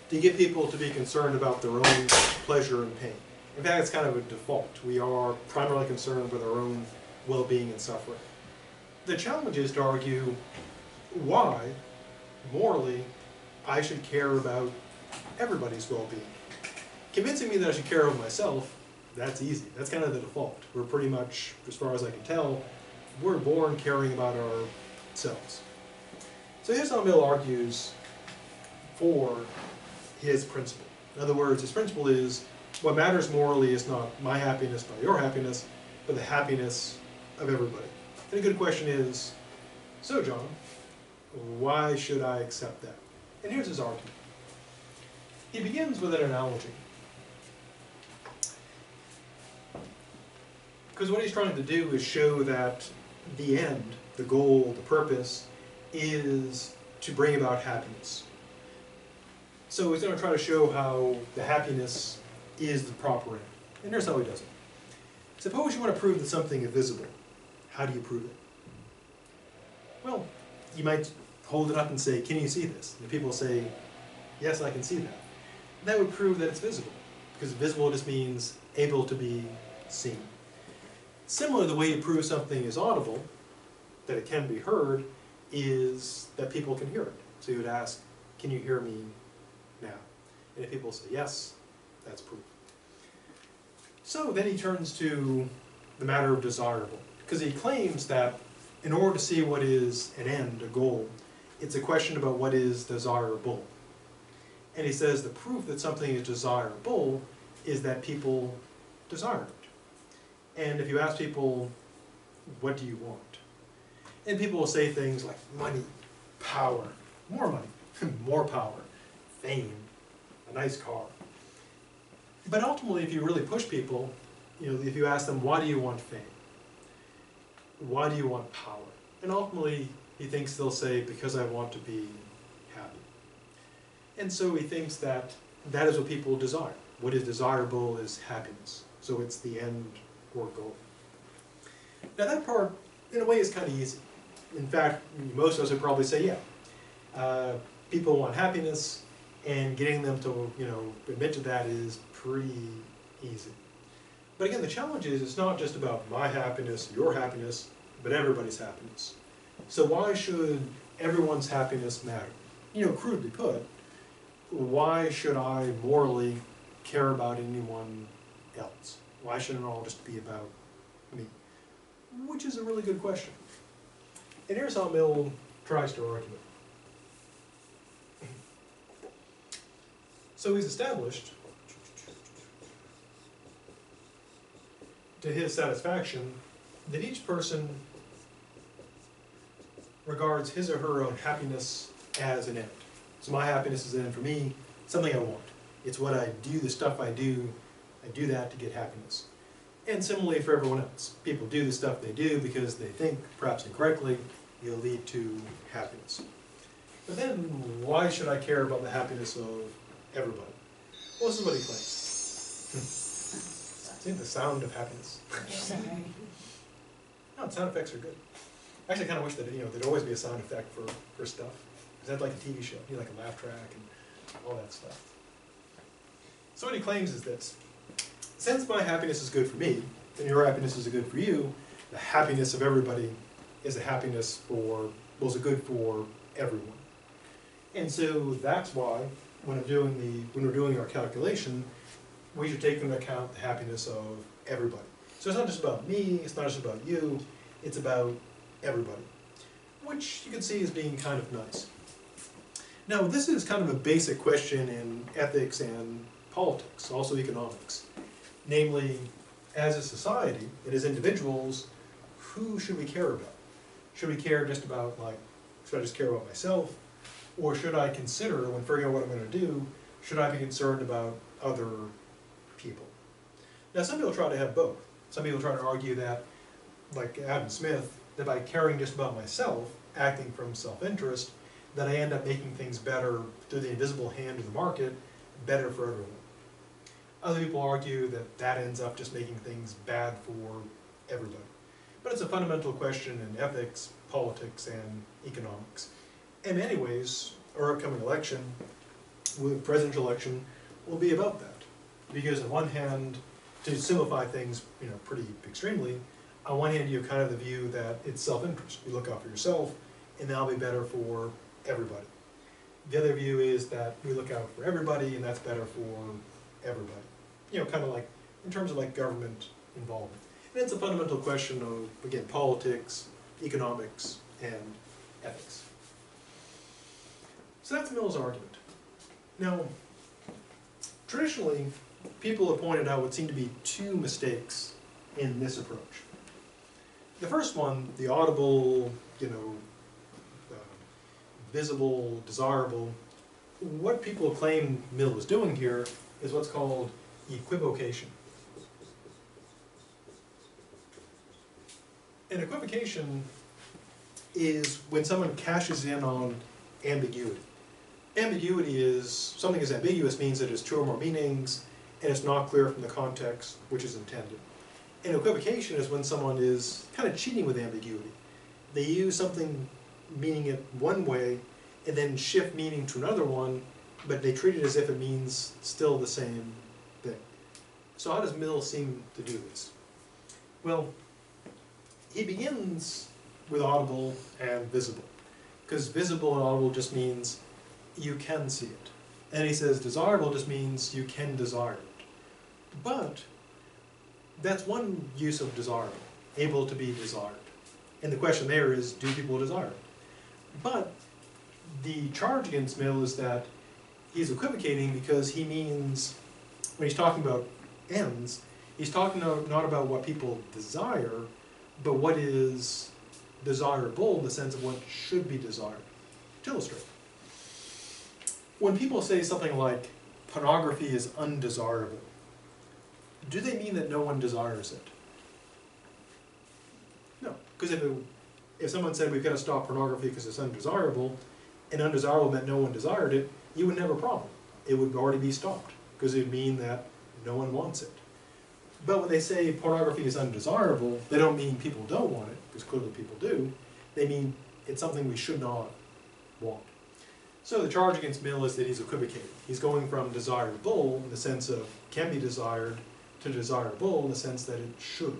to get people to be concerned about their own pleasure and pain. In fact, it's kind of a default. We are primarily concerned with our own well-being and suffering. The challenge is to argue why, morally, I should care about everybody's well-being. Convincing me that I should care about myself, that's easy. That's kind of the default. We're pretty much, as far as I can tell, we're born caring about ourselves. So here's how Mill argues for his principle. In other words, his principle is, what matters morally is not my happiness nor your happiness, but the happiness of everybody. And a good question is, so John, why should I accept that? And here's his argument. He begins with an analogy. Because what he's trying to do is show that the end, the goal, the purpose, is to bring about happiness. So he's going to try to show how the happiness is the proper end. And here's how he does it. Suppose you want to prove that something is visible. How do you prove it? Well, you might hold it up and say, can you see this? And people say, yes, I can see that. That would prove that it's visible, because visible just means able to be seen. Similarly, the way you prove something is audible, that it can be heard, is that people can hear it. So you would ask, can you hear me now? And if people say yes, that's proof. So then he turns to the matter of desirable, because he claims that in order to see what is an end, a goal, it's a question about what is desirable. And he says the proof that something is desirable is that people desire it. And if you ask people, what do you want? And people will say things like money, power, more money, more power, fame, a nice car. But ultimately, if you really push people, if you ask them, why do you want fame? Why do you want power? And ultimately, he thinks they'll say, because I want to be happy. And so he thinks that that is what people desire. What is desirable is happiness. So it's the end or goal. Now that part, in a way, is kind of easy. In fact, most of us would probably say, yeah. People want happiness, and getting them to admit to that is pretty easy. But again, the challenge is it's not just about my happiness, your happiness, but everybody's happiness. So why should everyone's happiness matter? Crudely put, why should I morally care about anyone else? Why shouldn't it all just be about me? Which is a really good question. And here's how Mill tries to argue it. So he's established, to his satisfaction, that each person regards his or her own happiness as an end. So my happiness is an end for me, something I want. It's what I do, the stuff I do that to get happiness. And similarly for everyone else. People do the stuff they do because they think, perhaps incorrectly, it'll lead to happiness. But then, why should I care about the happiness of everybody? Well, this is what he claims. See, the sound of happiness. No, sound effects are good. I actually kind of wish that, there'd always be a sound effect for stuff. Is that like a TV show? You know, like a laugh track and all that stuff. So what he claims is this. Since my happiness is good for me, and your happiness is good for you, the happiness of everybody is a happiness is a good for everyone. And so that's why when we're doing our calculation, we should take into account the happiness of everybody. So it's not just about me, it's not just about you, it's about everybody. Which you can see as being kind of nice. Now this is kind of a basic question in ethics and politics, also economics. Namely, as a society, and as individuals, who should we care about? Should we care just about, should I just care about myself? Or should I consider, when figuring out what I'm going to do, should I be concerned about other people? Now some people try to have both. Some people try to argue that, like Adam Smith, that by caring just about myself, acting from self-interest, that I end up making things better through the invisible hand of the market, better for everyone. Other people argue that that ends up just making things bad for everybody. But it's a fundamental question in ethics, politics, and economics. In many ways, our upcoming election, the presidential election, will be about that. Because on one hand, to simplify things, pretty extremely, on one hand you have kind of the view that it's self-interest. You look out for yourself, and that'll be better for everybody. The other view is that we look out for everybody, and that's better for everybody. Kind of like, in terms of like government involvement. And it's a fundamental question of, again, politics, economics, and ethics. So that's Mill's argument. Now, traditionally, people have pointed out what seem to be two mistakes in this approach. The first one, the audible, visible, desirable, what people claim Mill was doing here is what's called equivocation. And equivocation is when someone cashes in on ambiguity. Ambiguity is, something is ambiguous means that it's two or more meanings, and it's not clear from the context which is intended. And equivocation is when someone is kind of cheating with ambiguity. They use something meaning it one way, and then shift meaning to another one, but they treat it as if it means still the same thing. So how does Mill seem to do this? Well, he begins with audible and visible, because visible and audible just means you can see it. And he says desirable just means you can desire it. But that's one use of desirable, able to be desired. And the question there is, do people desire it? But the charge against Mill is that he's equivocating because he means, when he's talking about ends, he's talking not about what people desire, but what is desirable in the sense of what should be desired. To illustrate, when people say something like, pornography is undesirable, do they mean that no one desires it? No, because if someone said we've got to stop pornography because it's undesirable, and undesirable meant no one desired it, you wouldn't have a problem. It would already be stopped, because it would mean that no one wants it. But when they say pornography is undesirable, they don't mean people don't want it, because clearly people do. They mean it's something we should not want. So the charge against Mill is that he's equivocating. He's going from desirable in the sense of can be desired to desirable in the sense that it should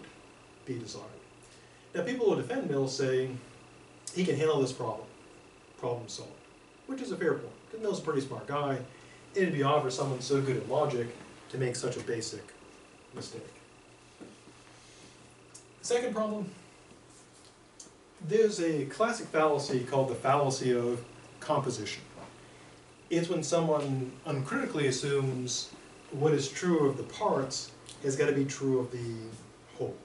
be desired. Now people who defend Mill say he can handle this problem solved, which is a fair point, because Mill's a pretty smart guy. It'd be odd for someone so good at logic to make such a basic mistake. Second problem, there's a classic fallacy called the fallacy of composition. It's when someone uncritically assumes what is true of the parts has got to be true of the whole.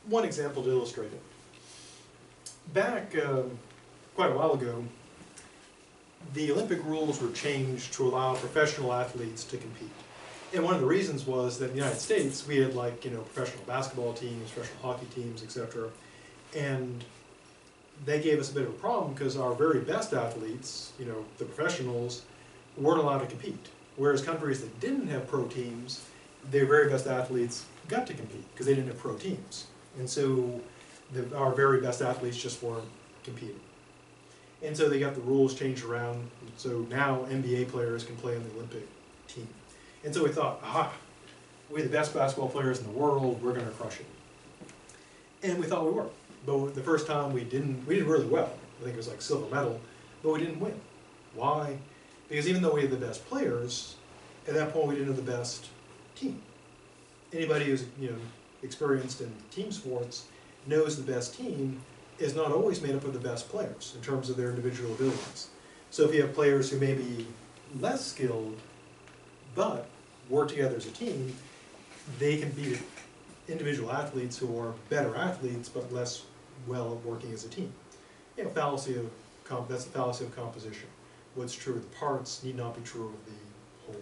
one example to illustrate it. Back quite a while ago, the Olympic rules were changed to allow professional athletes to compete. And one of the reasons was that in the United States, we had like, professional basketball teams, professional hockey teams, etc. And they gave us a bit of a problem because our very best athletes, the professionals, weren't allowed to compete. Whereas countries that didn't have pro teams, their very best athletes got to compete because they didn't have pro teams. And so our very best athletes just weren't competing. And so they got the rules changed around, so now NBA players can play on the Olympic team. And so we thought, aha, we're the best basketball players in the world, we're going to crush it. And we thought we were. But the first time we did really well. I think it was like silver medal, but we didn't win. Why? Because even though we had the best players, at that point we didn't have the best team. Anybody who's experienced in team sports knows the best team is not always made up of the best players in terms of their individual abilities. So if you have players who may be less skilled, but work together as a team, they can beat individual athletes who are better athletes, but less well at working as a team. That's the fallacy of composition. What's true of the parts need not be true of the whole.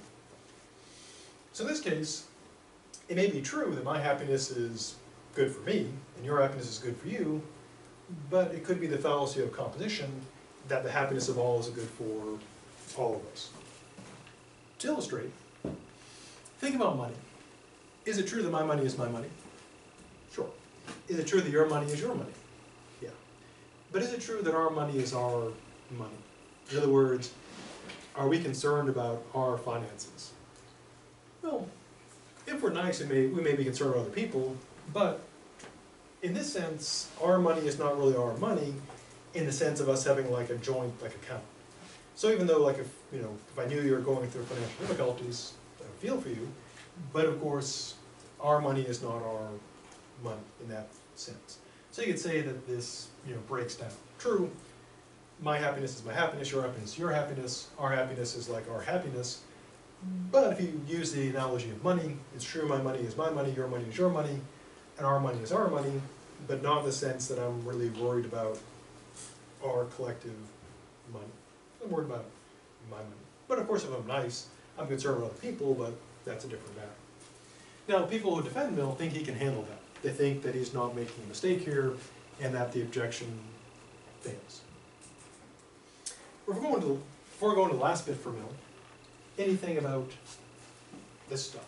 So in this case, it may be true that my happiness is good for me, and your happiness is good for you, but it could be the fallacy of composition that the happiness of all is good for all of us. To illustrate, think about money. Is it true that my money is my money? Sure. Is it true that your money is your money? Yeah. But is it true that our money is our money? In other words, are we concerned about our finances? Well, if we're nice, we may be concerned about other people, but in this sense, our money is not really our money in the sense of us having like a joint account. So even though if I knew you were going through financial difficulties, I would feel for you, but of course, our money is not our money in that sense. So you could say that this breaks down. True, my happiness is my happiness, your happiness is your happiness, our happiness is like our happiness. But if you use the analogy of money, it's true my money is my money, your money is your money, and our money is our money, but not in the sense that I'm really worried about our collective money. I'm worried about my money. But of course if I'm nice, I'm concerned about other people, but that's a different matter. Now people who defend Mill think he can handle that. They think that he's not making a mistake here, and that the objection fails. Before going to the last bit for Mill, anything about this stuff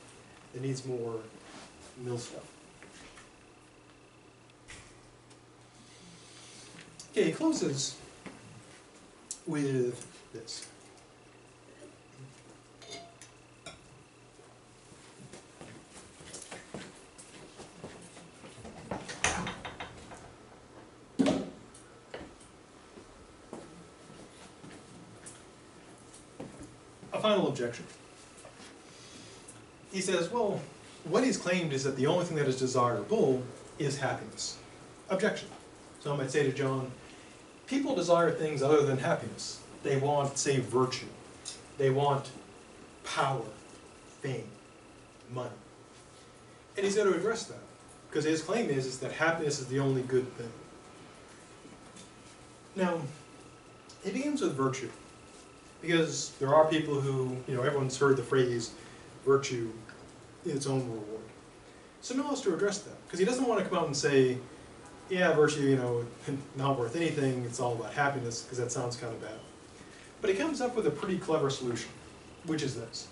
that needs more Mill stuff? Okay, he closes with this. A final objection. He says, well, what he's claimed is that the only thing that is desirable is happiness. Objection. So I might say to John, people desire things other than happiness. They want, say, virtue. They want power, fame, money. And he's got to address that, because his claim is that happiness is the only good thing. Now, he begins with virtue, because there are people who, everyone's heard the phrase, virtue is its own reward. So Mill has to address that, because he doesn't want to come out and say, yeah, virtue, not worth anything, it's all about happiness, because that sounds kind of bad. But he comes up with a pretty clever solution, which is this.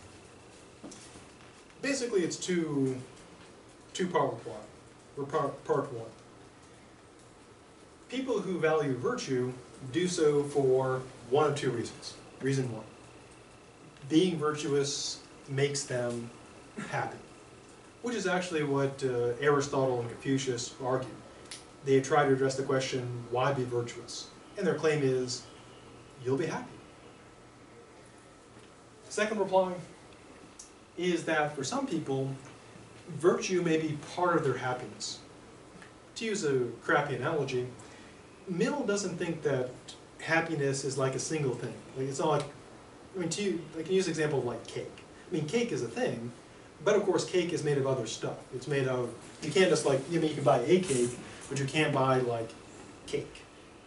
Basically, it's two-part part one. People who value virtue do so for one of two reasons. Reason one, being virtuous makes them happy, which is actually what Aristotle and Confucius argued. They try to address the question, why be virtuous? And their claim is, you'll be happy. Second reply is that for some people, virtue may be part of their happiness. To use a crappy analogy, Mill doesn't think that happiness is like a single thing. Like it's not like, I can use an example of like cake. I mean, cake is a thing, But of course, cake is made of other stuff. It's made of, you can't just like, you can buy a cake, but you can't buy like cake.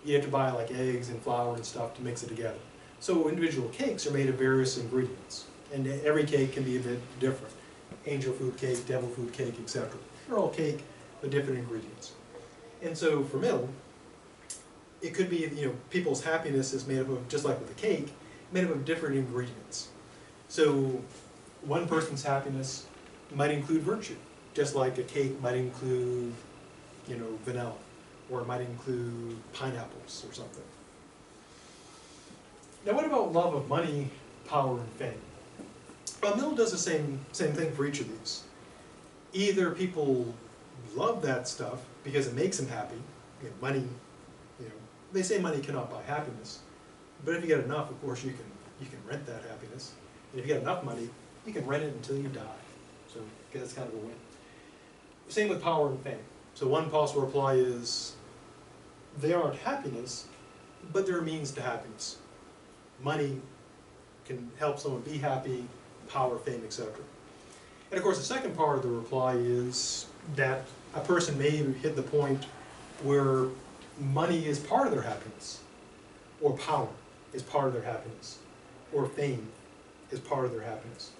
You have to buy like eggs and flour and stuff to mix it together. So individual cakes are made of various ingredients, and every cake can be a bit different. Angel food cake, devil food cake, etc. They're all cake, but different ingredients. And so for Mill, it could be, people's happiness is made up of, just like with the cake, made up of different ingredients. So one person's happiness might include virtue, just like a cake might include, vanilla, or it might include pineapples or something. Now what about love of money, power, and fame? Well, Mill does the same thing for each of these. Either people love that stuff because it makes them happy, money, they say money cannot buy happiness, but if you get enough, of course, you can rent that happiness. And if you get enough money, you can rent it until you die. So that's kind of a win. Same with power and fame. So one possible reply is, they aren't happiness, but they're a means to happiness. Money can help someone be happy, power, fame, etc. And of course, the second part of the reply is that a person may hit the point where money is part of their happiness, or power is part of their happiness, or fame is part of their happiness.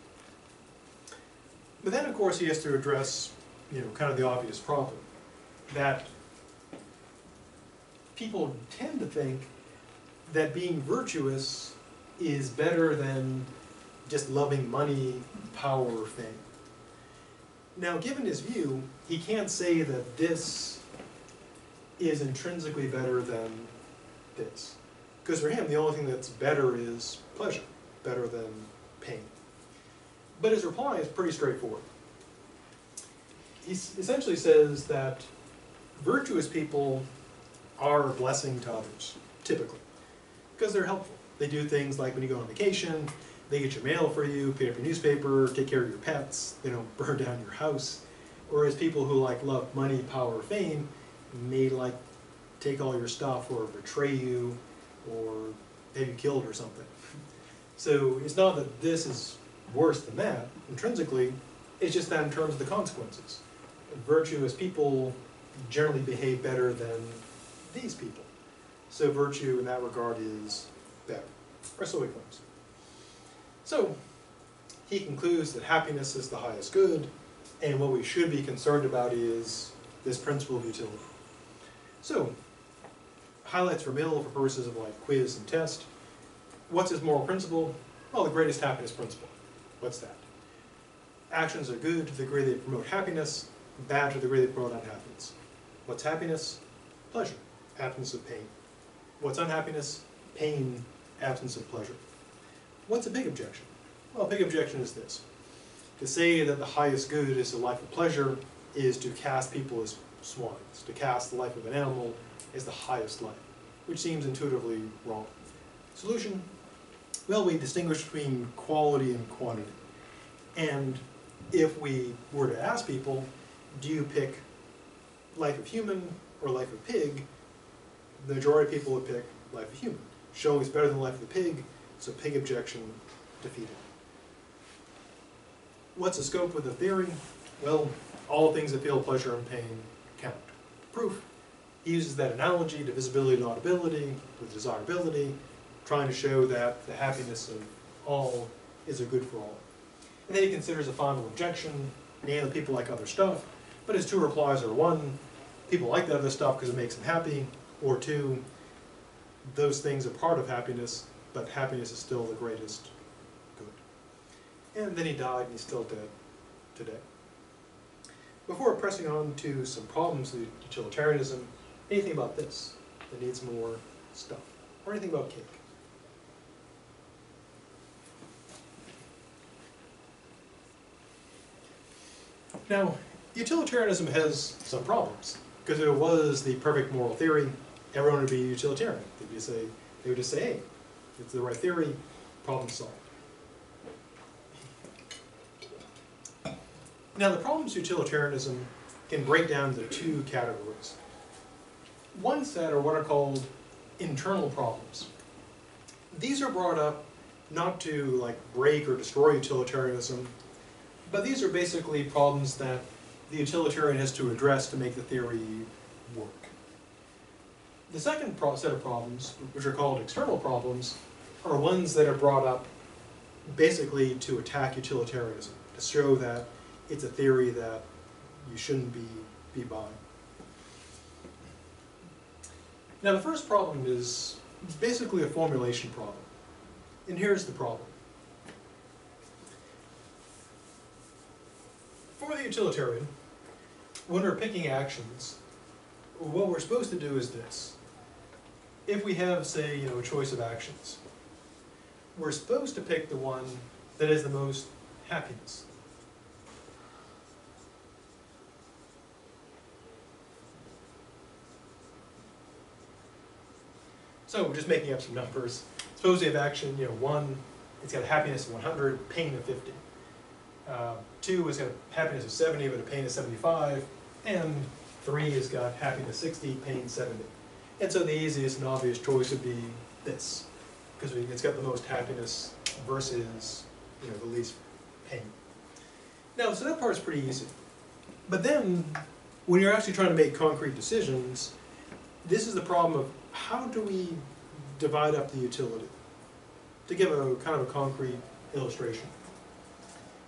But then, of course, he has to address, kind of the obvious problem, that people tend to think that being virtuous is better than just loving money, power, or fame. Now, given his view, he can't say that this is intrinsically better than this. Because for him, the only thing that's better is pleasure, better than pain. But his reply is pretty straightforward. He essentially says that virtuous people are a blessing to others, typically, because they're helpful. They do things like when you go on vacation, they get your mail for you, pick up your newspaper, take care of your pets, they don't burn down your house. Whereas people who love money, power, fame may take all your stuff or betray you or have you killed or something. So it's not that this is worse than that intrinsically, it's just that in terms of the consequences. Virtuous people generally behave better than these people. So virtue in that regard is better, or so he claims. So he concludes that happiness is the highest good, and what we should be concerned about is this principle of utility. So, highlights for Mill for purposes of quiz and test. What's his moral principle? Well, the greatest happiness principle. What's that? Actions are good to the degree they promote happiness, bad to the degree they promote unhappiness. What's happiness? Pleasure, absence of pain. What's unhappiness? Pain, absence of pleasure. What's a big objection? Well, a big objection is this. To say that the highest good is a life of pleasure is to cast people as swines, to cast the life of an animal as the highest life, which seems intuitively wrong. Solution? Well, we distinguish between quality and quantity. And if we were to ask people, do you pick life of human or life of pig, the majority of people would pick life of human, showing it's better than life of the pig, so pig objection defeated. What's the scope of the theory? Well, all things that feel pleasure and pain count. Proof. He uses that analogy, divisibility and audibility, with desirability, trying to show that the happiness of all is a good for all. And then he considers a final objection, namely people like other stuff, but his two replies are one, people like that other stuff because it makes them happy, or two, those things are part of happiness, but happiness is still the greatest good. And then he died and he's still dead today. Before pressing on to some problems with utilitarianism, anything about this that needs more stuff? Or anything about cake? Now, utilitarianism has some problems, because if it was the perfect moral theory, everyone would be utilitarian. They would just say, hey, it's the right theory, problem solved. Now, the problems of utilitarianism can break down into two categories. One set are what are called internal problems. These are brought up not to break or destroy utilitarianism, But these are basically problems that the utilitarian has to address to make the theory work. The second set of problems, which are called external problems, are ones that are brought up basically to attack utilitarianism, to show that it's a theory that you shouldn't be buying. Now the first problem is basically a formulation problem. And here's the problem. For the utilitarian, when we're picking actions, what we're supposed to do is this. If we have, say, a choice of actions, we're supposed to pick the one that has the most happiness. So we're just making up some numbers. Suppose we have action, 1, it's got a happiness of 100, pain of 50. 2 has got a happiness of 70, but a pain of 75. And 3 has got happiness 60, pain 70. And so the easiest and obvious choice would be this, because it's got the most happiness versus the least pain. Now, so that part's pretty easy. But then, when you're actually trying to make concrete decisions, this is the problem of how do we divide up the utility? To give a kind of a concrete illustration.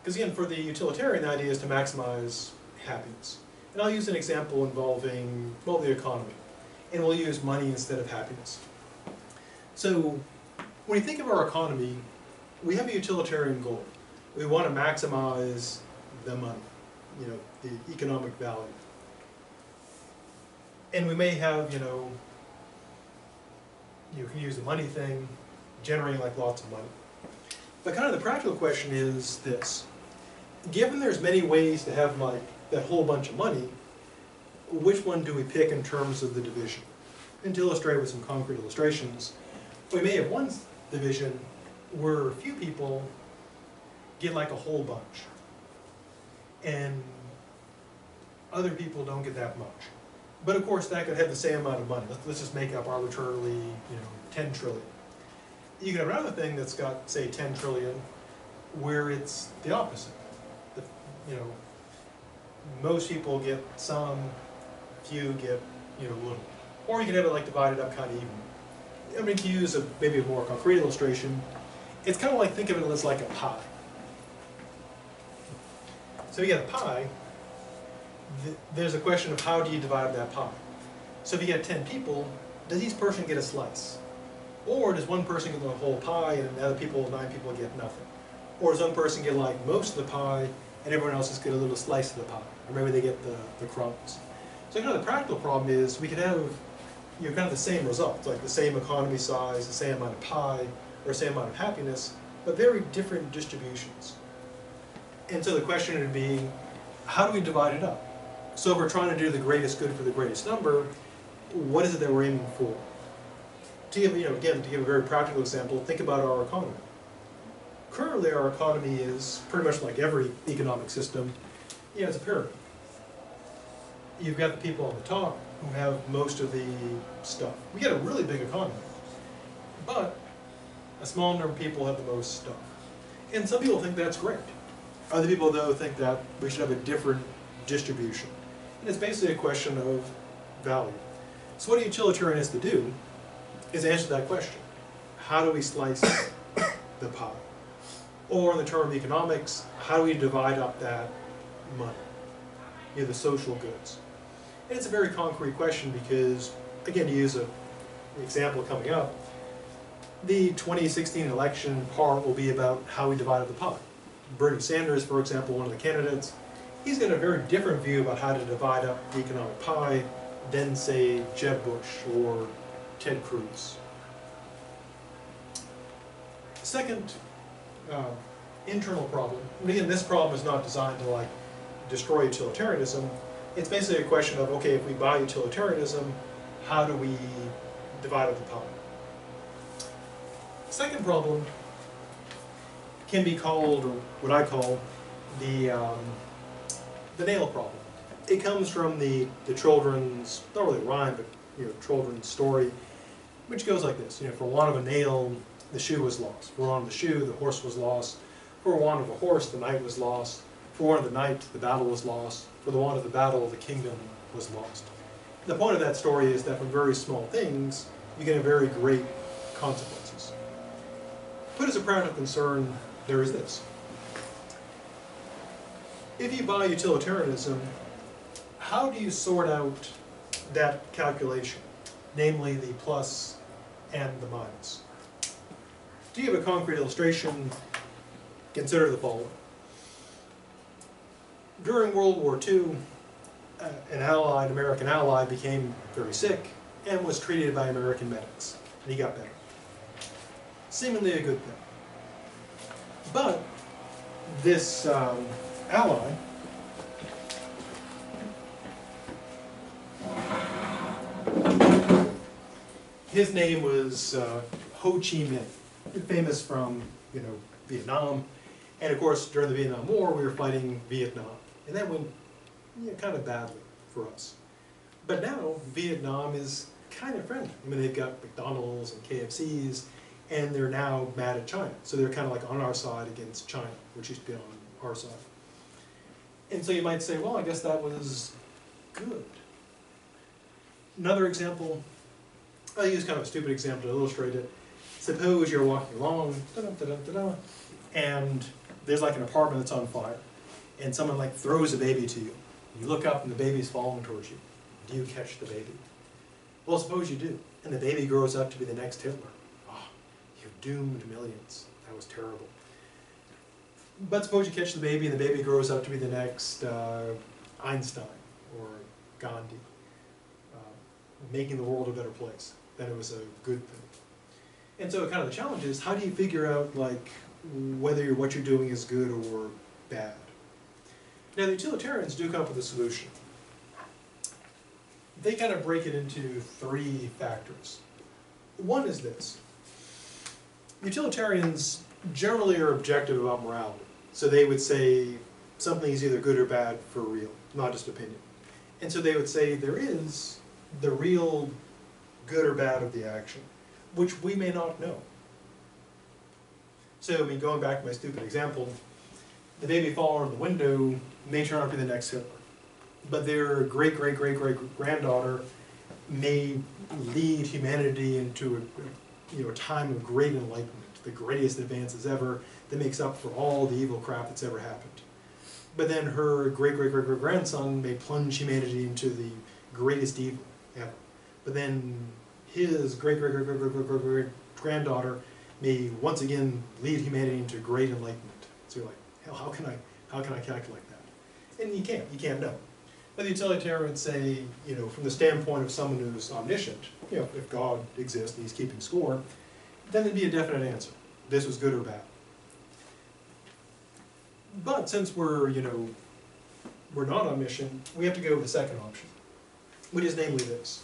Because again, for the utilitarian, the idea is to maximize happiness. And I'll use an example involving, well, the economy. And we'll use money instead of happiness. So, when you think of our economy, we have a utilitarian goal. We want to maximize the money, the economic value. And we may have, you can use the money thing, generating lots of money. But kind of the practical question is this. Given there's many ways to have that whole bunch of money, which one do we pick in terms of the division? And to illustrate with some concrete illustrations, we may have one division where a few people get a whole bunch, and other people don't get that much. But of course, that could have the same amount of money. Let's just make up arbitrarily, 10 trillion. You can have another thing that's got, say, 10 trillion, where it's the opposite. Most people get some, few get, little. Or you can have it divided up kind of even. I mean, to use maybe a more concrete illustration, it's kind of think of it as like a pie. So you get a pie, there's a question of how do you divide that pie. So if you get 10 people, does each person get a slice? Or does one person get the whole pie and the other 9 people get nothing? Or does one person get most of the pie and everyone else just get a little slice of the pie? Or maybe they get the crumbs. So the practical problem is we could have kind of the same results, the same economy size, the same amount of pie, or the same amount of happiness, but very different distributions. And so the question would be, how do we divide it up? So if we're trying to do the greatest good for the greatest number, what is it that we're aiming for? To give, again, to give a very practical example, think about our economy. Currently, our economy is pretty much like every economic system. It's a pyramid. You've got the people on the top who have most of the stuff. We get a really big economy, but a small number of people have the most stuff. And some people think that's great. Other people, though, think that we should have a different distribution. And it's basically a question of value. So what a utilitarian has to do is answer that question. How do we slice the pie? Or in the term of economics, how do we divide up that money? The social goods. And it's a very concrete question because, again, to use an example coming up, the 2016 election part will be about how we divided the pie. Bernie Sanders, for example, one of the candidates, he's got a very different view about how to divide up the economic pie than, say, Jeb Bush or Ted Cruz. Second internal problem, and again, this problem is not designed to destroy utilitarianism. It's basically a question of, okay, if we buy utilitarianism, how do we divide up the pie? Second problem can be called, or what I call, the nail problem. It comes from the children's, not really rhyme, but children's story, which goes like this. For want of a nail, the shoe was lost. For want of the shoe, the horse was lost. For want of a horse, the knight was lost. For want of the night, the battle was lost. For the want of the battle, the kingdom was lost. The point of that story is that from very small things, you can have very great consequences. But as a practical concern, there is this. If you buy utilitarianism, how do you sort out that calculation, namely the plus and the minus? To give a concrete illustration, consider the following. During World War II, an American ally, became very sick and was treated by American medics, and he got better. Seemingly a good thing. But this ally his name was Ho Chi Minh, famous from Vietnam, and of course during the Vietnam War we were fighting Vietnam, and that went kind of badly for us. But now Vietnam is kind of friendly. I mean, they've got McDonald's and KFCs, and they're now mad at China. So they're kind of like on our side against China, which used to be on our side. And so you might say, well, I guess that was good. Another example, I'll use kind of a stupid example to illustrate it. Suppose you're walking along, and there's like an apartment that's on fire, and someone like throws a baby to you. You look up and the baby's falling towards you. Do you catch the baby? Well, suppose you do, and the baby grows up to be the next Hitler. Oh, you've doomed millions. That was terrible. But suppose you catch the baby and the baby grows up to be the next Einstein or Gandhi, making the world a better place. Then it was a good thing. And so kind of the challenge is, how do you figure out like whether what you're doing is good or bad? Now the utilitarians do come up with a solution. They kind of break it into three factors. One is this. Utilitarians generally are objective about morality. So they would say something is either good or bad for real, not just opinion. And so they would say there is the real good or bad of the action, which we may not know. So, I mean, going back to my stupid example, the baby falling out of the window may turn out to be the next Hitler. But their great-great-great-great-granddaughter may lead humanity into a time of great enlightenment, the greatest advances ever, that makes up for all the evil crap that's ever happened. But then her great-great-great-great-grandson may plunge humanity into the greatest evil ever. But then his great-great-great-great-great-granddaughter may once again lead humanity into great enlightenment. So you're like, hell, how can I calculate that? And you can't know. But the utilitarian would say, from the standpoint of someone who's omniscient, if God exists and he's keeping score, then it'd be a definite answer. This was good or bad. But since we're not omniscient, we have to go with the second option, which is namely this.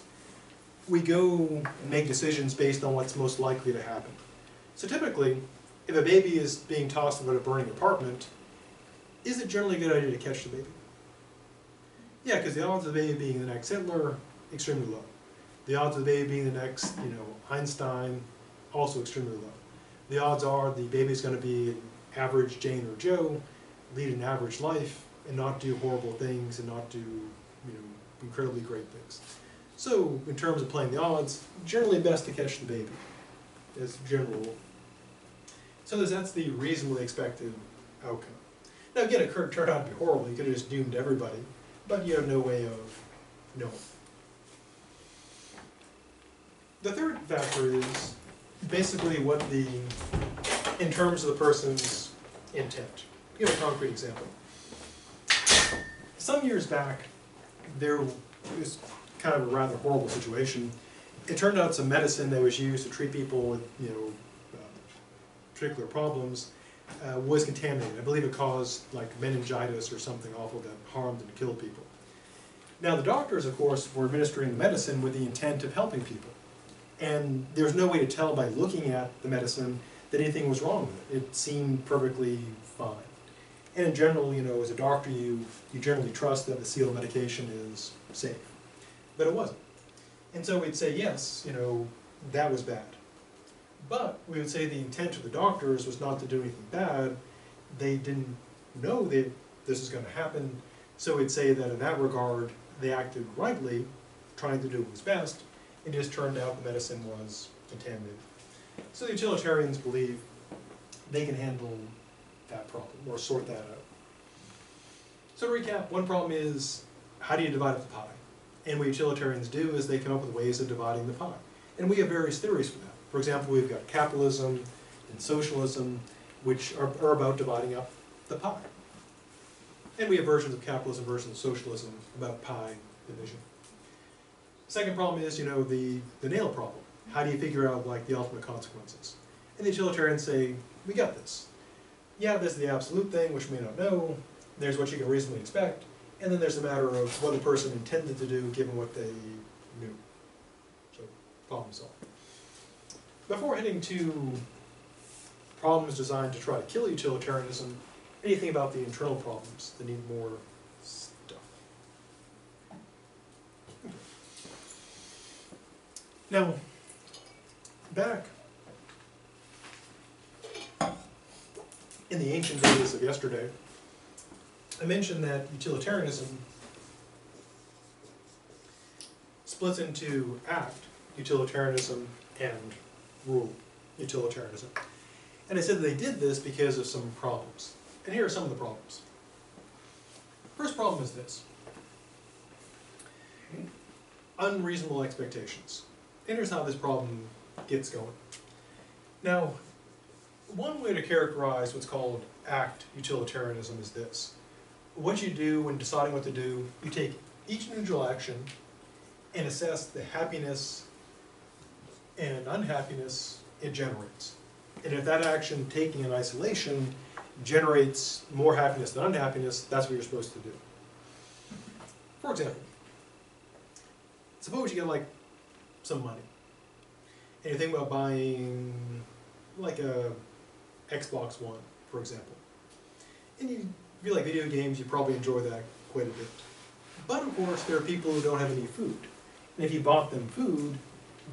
We go and make decisions based on what's most likely to happen. So typically, if a baby is being tossed about a burning apartment, is it generally a good idea to catch the baby? Yeah, because the odds of the baby being the next Hitler, extremely low. The odds of the baby being the next, Einstein, also extremely low. The odds are the baby's going to be an average Jane or Joe, lead an average life, and not do horrible things, and not do, incredibly great things. So, in terms of playing the odds, generally best to catch the baby, as a general rule. So that's the reasonably expected outcome. Now again, it could turn out to be horrible. You could have just doomed everybody, but you have no way of knowing. The third factor is basically in terms of the person's intent. Give a concrete example. Some years back, there was kind of a rather horrible situation. It turned out some medicine that was used to treat people with, particular problems was contaminated. I believe it caused like meningitis or something awful that harmed and killed people. Now the doctors, of course, were administering the medicine with the intent of helping people. And there's no way to tell by looking at the medicine that anything was wrong with it. It seemed perfectly fine. And in general, as a doctor, you generally trust that the sealed medication is safe. But it wasn't. And so we'd say, yes, that was bad. But we would say the intent of the doctors was not to do anything bad. They didn't know this is going to happen. So we'd say that in that regard, they acted rightly, trying to do what was best. It just turned out the medicine was contaminated. So the utilitarians believe they can handle that problem, or sort that out. So to recap, one problem is, how do you divide up the pie? And what utilitarians do is they come up with ways of dividing the pie. And we have various theories for that. For example, we've got capitalism and socialism, which are about dividing up the pie. And we have versions of capitalism, versions of socialism about pie division. Second problem is, you know, the nail problem. How do you figure out, like, the ultimate consequences? And the utilitarians say, we got this. Yeah, there's the absolute thing, which we may not know. There's what you can reasonably expect. And then there's the matter of what the person intended to do given what they knew. So, problem solved. Before heading to problems designed to try to kill utilitarianism, anything about the internal problems that need more stuff? Now, back in the ancient days of yesterday, I mentioned that utilitarianism splits into act utilitarianism and rule utilitarianism. And I said that they did this because of some problems. And here are some of the problems. First problem is this: unreasonable expectations. And here's how this problem gets going. Now, one way to characterize what's called act utilitarianism is this. What you do when deciding what to do, you take each individual action and assess the happiness and unhappiness it generates. And if that action taken in isolation generates more happiness than unhappiness, that's what you're supposed to do. For example, suppose you get like some money, and you think about buying like a Xbox One, for example. And if you like video games, you probably enjoy that quite a bit. But of course, there are people who don't have any food. And if you bought them food,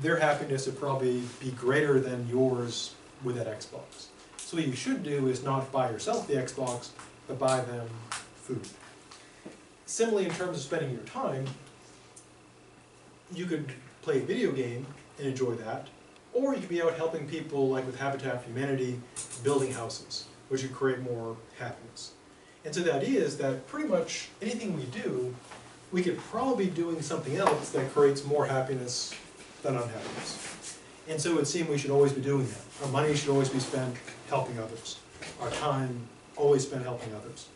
their happiness would probably be greater than yours with that Xbox. So what you should do is not buy yourself the Xbox, but buy them food. Similarly, in terms of spending your time, you could play a video game and enjoy that, or you could be out helping people, like with Habitat for Humanity, building houses, which would create more happiness. And so the idea is that pretty much anything we do, we could probably be doing something else that creates more happiness than unhappiness. And so it would seem we should always be doing that. Our money should always be spent helping others. Our time always spent helping others.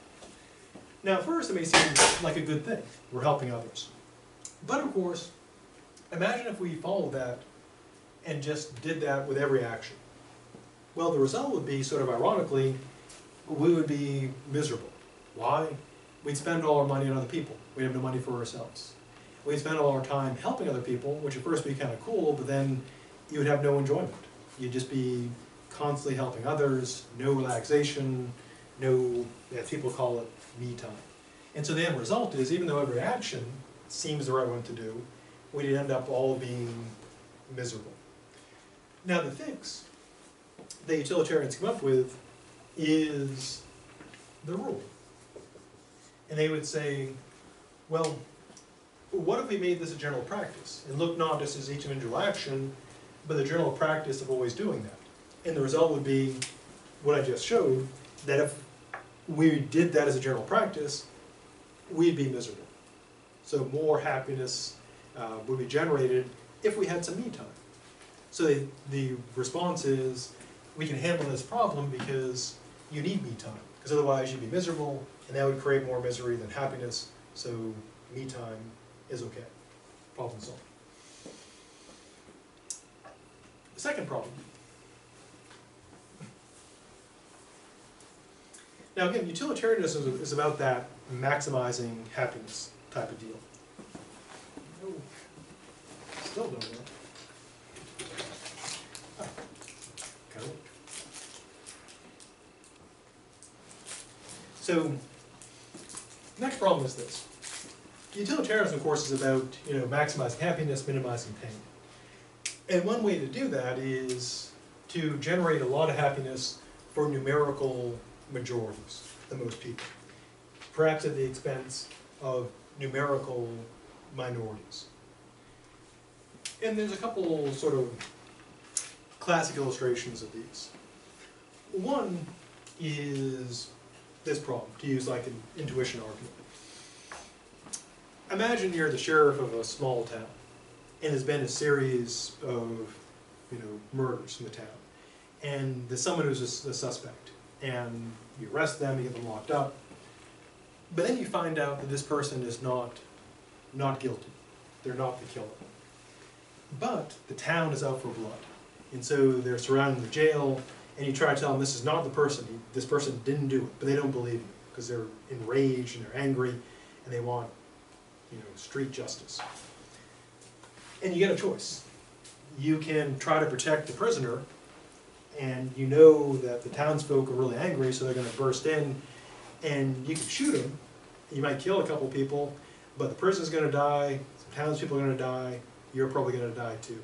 Now, at first, it may seem like a good thing. We're helping others. But of course, imagine if we followed that and just did that with every action. Well, the result would be, sort of ironically, we would be miserable. Why? We'd spend all our money on other people. We'd have no money for ourselves. We'd spend all our time helping other people, which at first would be kind of cool, but then you would have no enjoyment. You'd just be constantly helping others, no relaxation, no, as people call it, me time. And so the end result is, even though every action seems the right one to do, we'd end up all being miserable. Now the fix that utilitarians come up with is the rule. And they would say, well, what if we made this a general practice and look not just as each individual action, but the general practice of always doing that? And the result would be what I just showed, that if we did that as a general practice, we'd be miserable. So more happiness would be generated if we had some me time. So the response is, we can handle this problem because you need me time, because otherwise you'd be miserable, and that would create more misery than happiness, so me time is okay. Problem solved. The second problem. Now again, utilitarianism is about that maximizing happiness type of deal. Oh, still don't know. Oh, okay. So, next problem is this. Utilitarianism, of course, is about, maximizing happiness, minimizing pain. And one way to do that is to generate a lot of happiness for numerical majorities, the most people. perhaps at the expense of numerical minorities. And there's a couple sort of classic illustrations of these. One is this problem, to use like an intuition argument. Imagine you're the sheriff of a small town, and there's been a series of, murders in the town. And there's someone who's a suspect, and you arrest them, you get them locked up. But then you find out that this person is not guilty. They're not the killer. But the town is out for blood. And so they're surrounding the jail, and you try to tell them this is not the person, this person didn't do it, but they don't believe you, because they're enraged and they're angry, and they want, street justice. And you get a choice. You can try to protect the prisoner, and you know that the townsfolk are really angry, so they're going to burst in, and you can shoot them. You might kill a couple people, but the person's going to die, some townspeople are going to die, you're probably going to die too,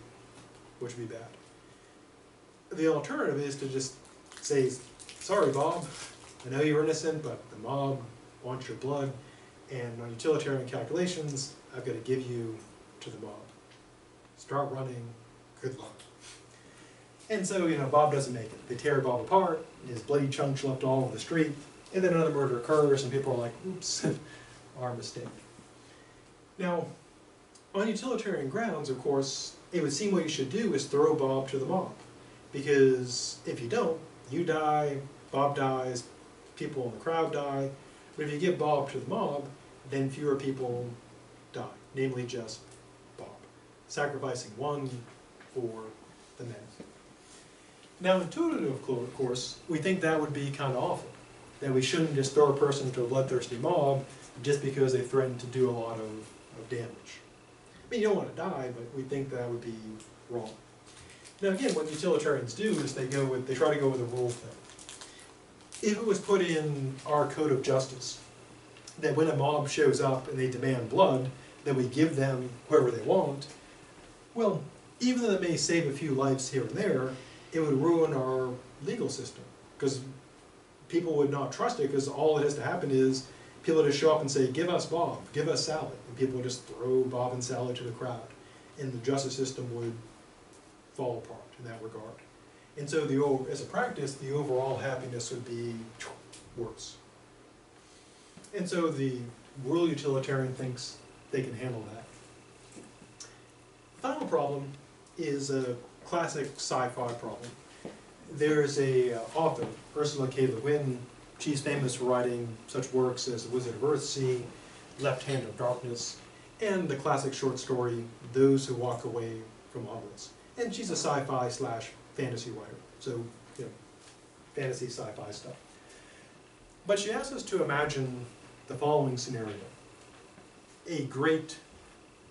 which would be bad. The alternative is to just say, sorry Bob, I know you're innocent, but the mob wants your blood, and on utilitarian calculations, I've got to give you to the mob. Start running, good luck. And so, Bob doesn't make it. They tear Bob apart, his bloody chunks left all over the street, and then another murder occurs, and people are like, oops, our mistake. Now, on utilitarian grounds, of course, it would seem what you should do is throw Bob to the mob. Because if you don't, you die, Bob dies, people in the crowd die. But if you give Bob to the mob, then fewer people die, namely just Bob, sacrificing one for the many. Now, intuitively, of course, we think that would be kind of awful, that we shouldn't just throw a person to a bloodthirsty mob just because they threaten to do a lot of damage. I mean, you don't want to die, but we think that would be wrong. Now again, what utilitarians do is they try to go with a rule thing. If it was put in our code of justice that when a mob shows up and they demand blood, that we give them whoever they want, well, even though it may save a few lives here and there, it would ruin our legal system, because people would not trust it, because all that has to happen is people just show up and say, give us Bob, give us Sally, and people would just throw Bob and Sally to the crowd, and the justice system would fall apart in that regard. And so as a practice, the overall happiness would be worse. And so the world utilitarian thinks they can handle that. The final problem is a classic sci-fi problem. There's a author, Ursula K. Le Guin. She's famous for writing such works as The Wizard of Earthsea, Left Hand of Darkness, and the classic short story, Those Who Walk Away from Omelets. And she's a sci-fi / fantasy writer, so, fantasy sci-fi stuff. But she asks us to imagine the following scenario. A great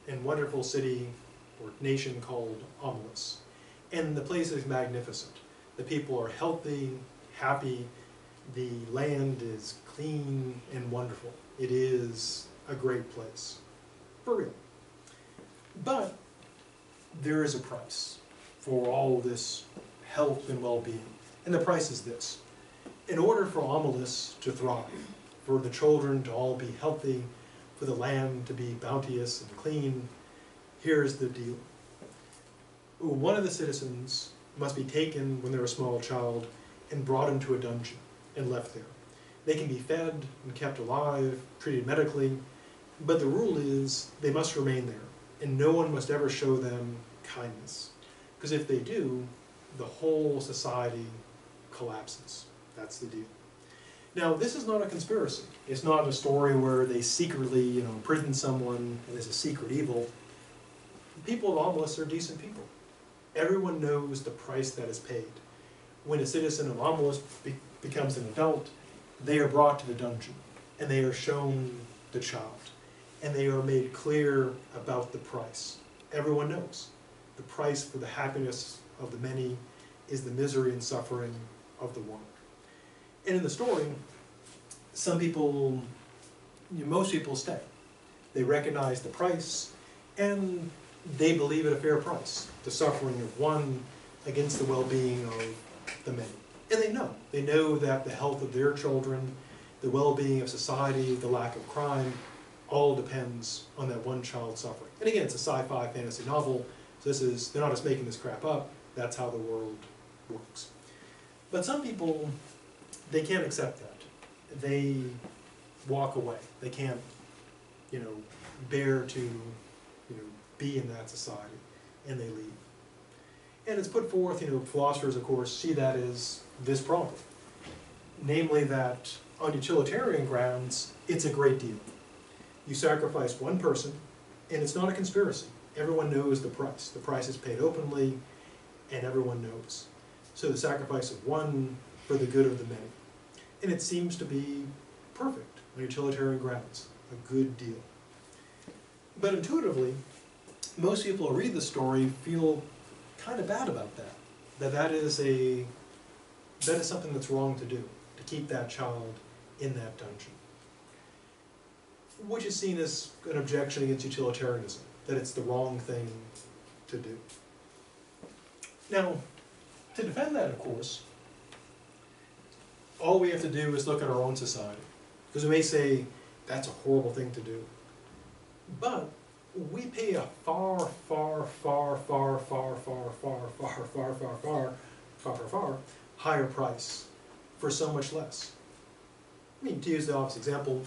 and wonderful city or nation called Omelis. And the place is magnificent. The people are healthy, happy, the land is clean and wonderful. It is a great place, for real. But there is a price for all this health and well-being. And the price is this. In order for Omelis to thrive, for the children to all be healthy, for the land to be bounteous and clean, here's the deal. One of the citizens must be taken when they're a small child and brought into a dungeon and left there. They can be fed and kept alive, treated medically, but the rule is they must remain there, and no one must ever show them kindness. Because if they do, the whole society collapses. That's the deal. Now, this is not a conspiracy. It's not a story where they secretly, imprison someone and there's a secret evil. The people of Omelis are decent people. Everyone knows the price that is paid. When a citizen of Omelis becomes an adult, they are brought to the dungeon, and they are shown the child, and they are made clear about the price. Everyone knows. The price for the happiness of the many is the misery and suffering of the one. And in the story, some people, most people stay. They recognize the price, and they believe it a fair price, the suffering of one against the well-being of the many. And they know that the health of their children the well-being of society, the lack of crime, all depends on that one child suffering. And again, it's a sci-fi fantasy novel, so they're not just making this crap up, that's how the world works. But some people, they can't accept that. They walk away. They can't, bear to, be in that society, and they leave. And it's put forth, philosophers, of course, see that as this problem. Namely that, on utilitarian grounds, it's a great deal. You sacrifice one person, and it's not a conspiracy. Everyone knows the price. The price is paid openly, and everyone knows. So the sacrifice of one for the good of the many. And it seems to be perfect on utilitarian grounds, a good deal. But intuitively, most people who read the story feel kind of bad about that. That is something that's wrong to do, to keep that child in that dungeon. Which is seen as an objection against utilitarianism, that it's the wrong thing to do. Now, to defend that, of course, all we have to do is look at our own society. Because we may say, that's a horrible thing to do. But we pay a far higher price for so much less. I mean, to use the obvious example,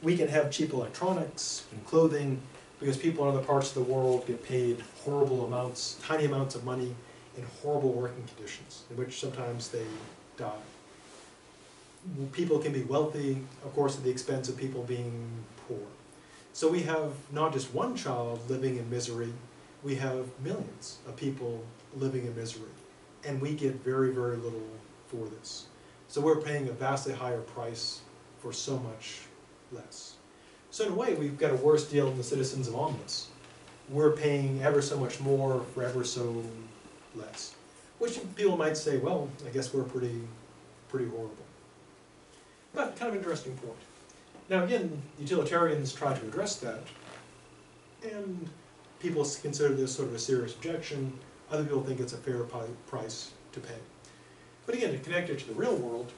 we can have cheap electronics and clothing because people in other parts of the world get paid horrible amounts, tiny amounts of money in horrible working conditions, in which sometimes they die. People can be wealthy, of course, at the expense of people being poor. So we have not just one child living in misery, we have millions of people living in misery. And we get very, very little for this. So we're paying a vastly higher price for so much less. So in a way, we've got a worse deal than the citizens of Omnibus. We're paying ever so much more for ever so less. Which people might say, well, I guess we're pretty horrible. But kind of an interesting point. Now again, utilitarians try to address that, and people consider this sort of a serious objection. Other people think it's a fair price to pay. But again, to connect it to the real world,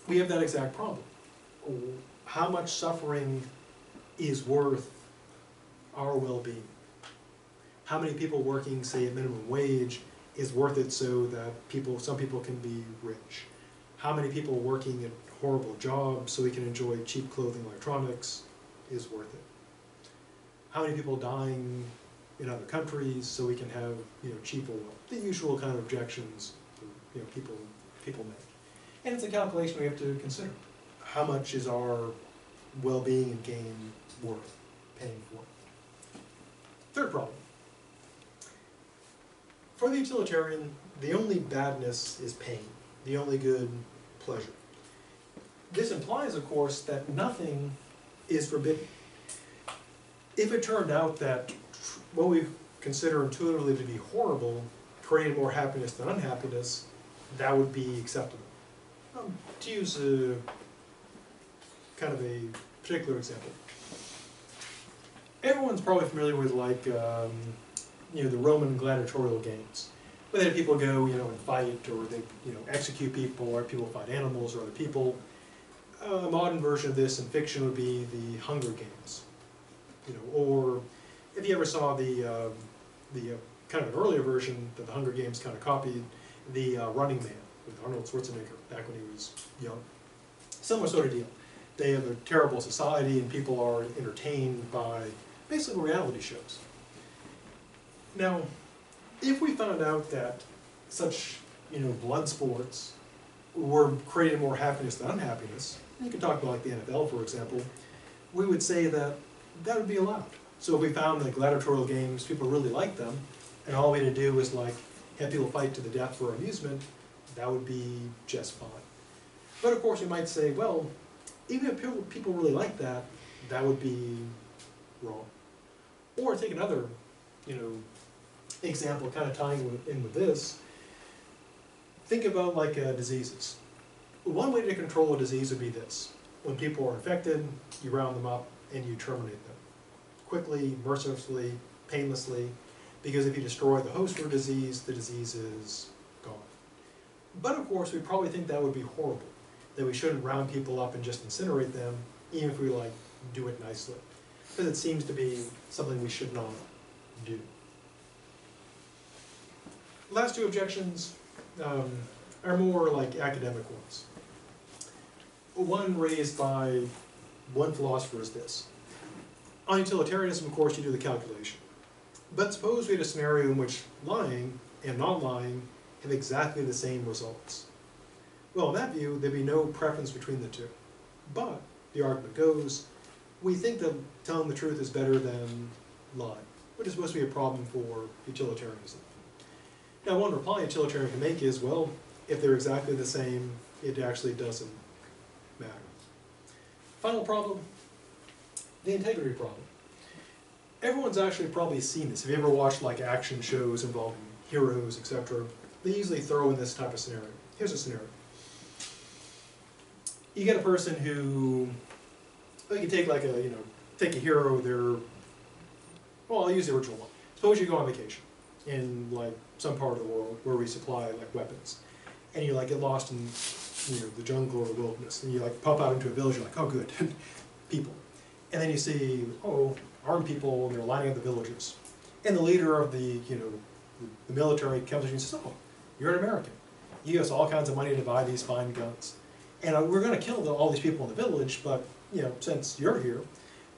we have that exact problem. How much suffering is worth our well-being? How many people working, say, at minimum wage is worth it so that some people can be rich? How many people working at horrible jobs so we can enjoy cheap clothing, electronics is worth it? How many people dying in other countries so we can have cheaper wealth? The usual kind of objections people make. And it's a calculation we have to consider. How much is our well-being and gain worth paying for? Third problem. For the utilitarian, the only badness is pain. The only good, pleasure. This implies, of course, that nothing is forbidden. If it turned out that what we consider intuitively to be horrible created more happiness than unhappiness, that would be acceptable. To use a kind of a particular example, everyone's probably familiar with the Roman gladiatorial games, where they had people go and fight, or they execute people, or people fight animals or other people. A modern version of this in fiction would be the Hunger Games, or if you ever saw the kind of an earlier version that the Hunger Games kind of copied, the Running Man with Arnold Schwarzenegger back when he was young. Similar sort of deal. They have a terrible society and people are entertained by basically reality shows. Now, if we found out that such blood sports were creating more happiness than unhappiness, you can talk about like the NFL, for example, we would say that that would be allowed. So if we found that gladiatorial games, people really liked them, and all we had to do was have people fight to the death for amusement, that would be just fine. But of course we might say, well, even if people really like that, that would be wrong. Or take another, example kind of tying in with this. Think about diseases. One way to control a disease would be this. When people are infected, you round them up and you terminate them. Quickly, mercilessly, painlessly, because if you destroy the host for a disease, the disease is gone. But of course, we probably think that would be horrible, that we shouldn't round people up and just incinerate them, even if we like do it nicely. Because it seems to be something we should not do. Last two objections are more like academic ones. One raised by one philosopher is this. On utilitarianism, of course, you do the calculation. But suppose we had a scenario in which lying and non-lying have exactly the same results. Well, in that view, there'd be no preference between the two. But, the argument goes, we think that telling the truth is better than lying, which is supposed to be a problem for utilitarianism. Now, one reply a utilitarian can make is, well, if they're exactly the same, it actually doesn't matter. Final problem, the integrity problem. Everyone's actually probably seen this. Have you ever watched like action shows involving heroes, etc.? They usually throw in this type of scenario. Here's a scenario. You get a person who, well, you can take like a, take a hero, they're, well, I'll use the original one. Suppose you go on vacation in like some part of the world where we supply like weapons, and you like get lost in the jungle or the wilderness, and you like pop out into a village, you're like, oh good, people. And then you see, oh, armed people, and they're lining up the villagers. And the leader of the, the military comes to you and says, oh, you're an American. You give us all kinds of money to buy these fine guns. And we're going to kill all these people in the village, but, since you're here,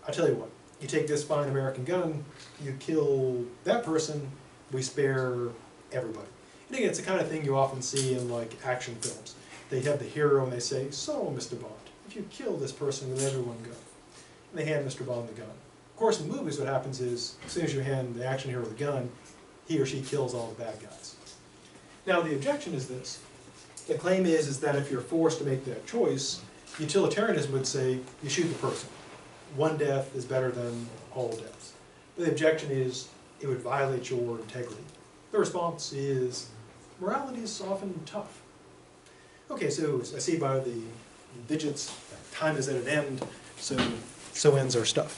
I tell you what, you take this fine American gun, you kill that person, we spare everybody. And again, it's the kind of thing you often see in like action films. They have the hero and they say, so Mr. Bond, if you kill this person, let everyone go. And they hand Mr. Bond the gun. Of course, in movies what happens is, as soon as you hand the action hero the gun, he or she kills all the bad guys. Now the objection is this. The claim is that if you're forced to make that choice, utilitarianism would say you shoot the person. One death is better than all deaths. But the objection is it would violate your integrity. The response is morality is often tough. Okay, so I see by the digits, time is at an end, so ends our stuff.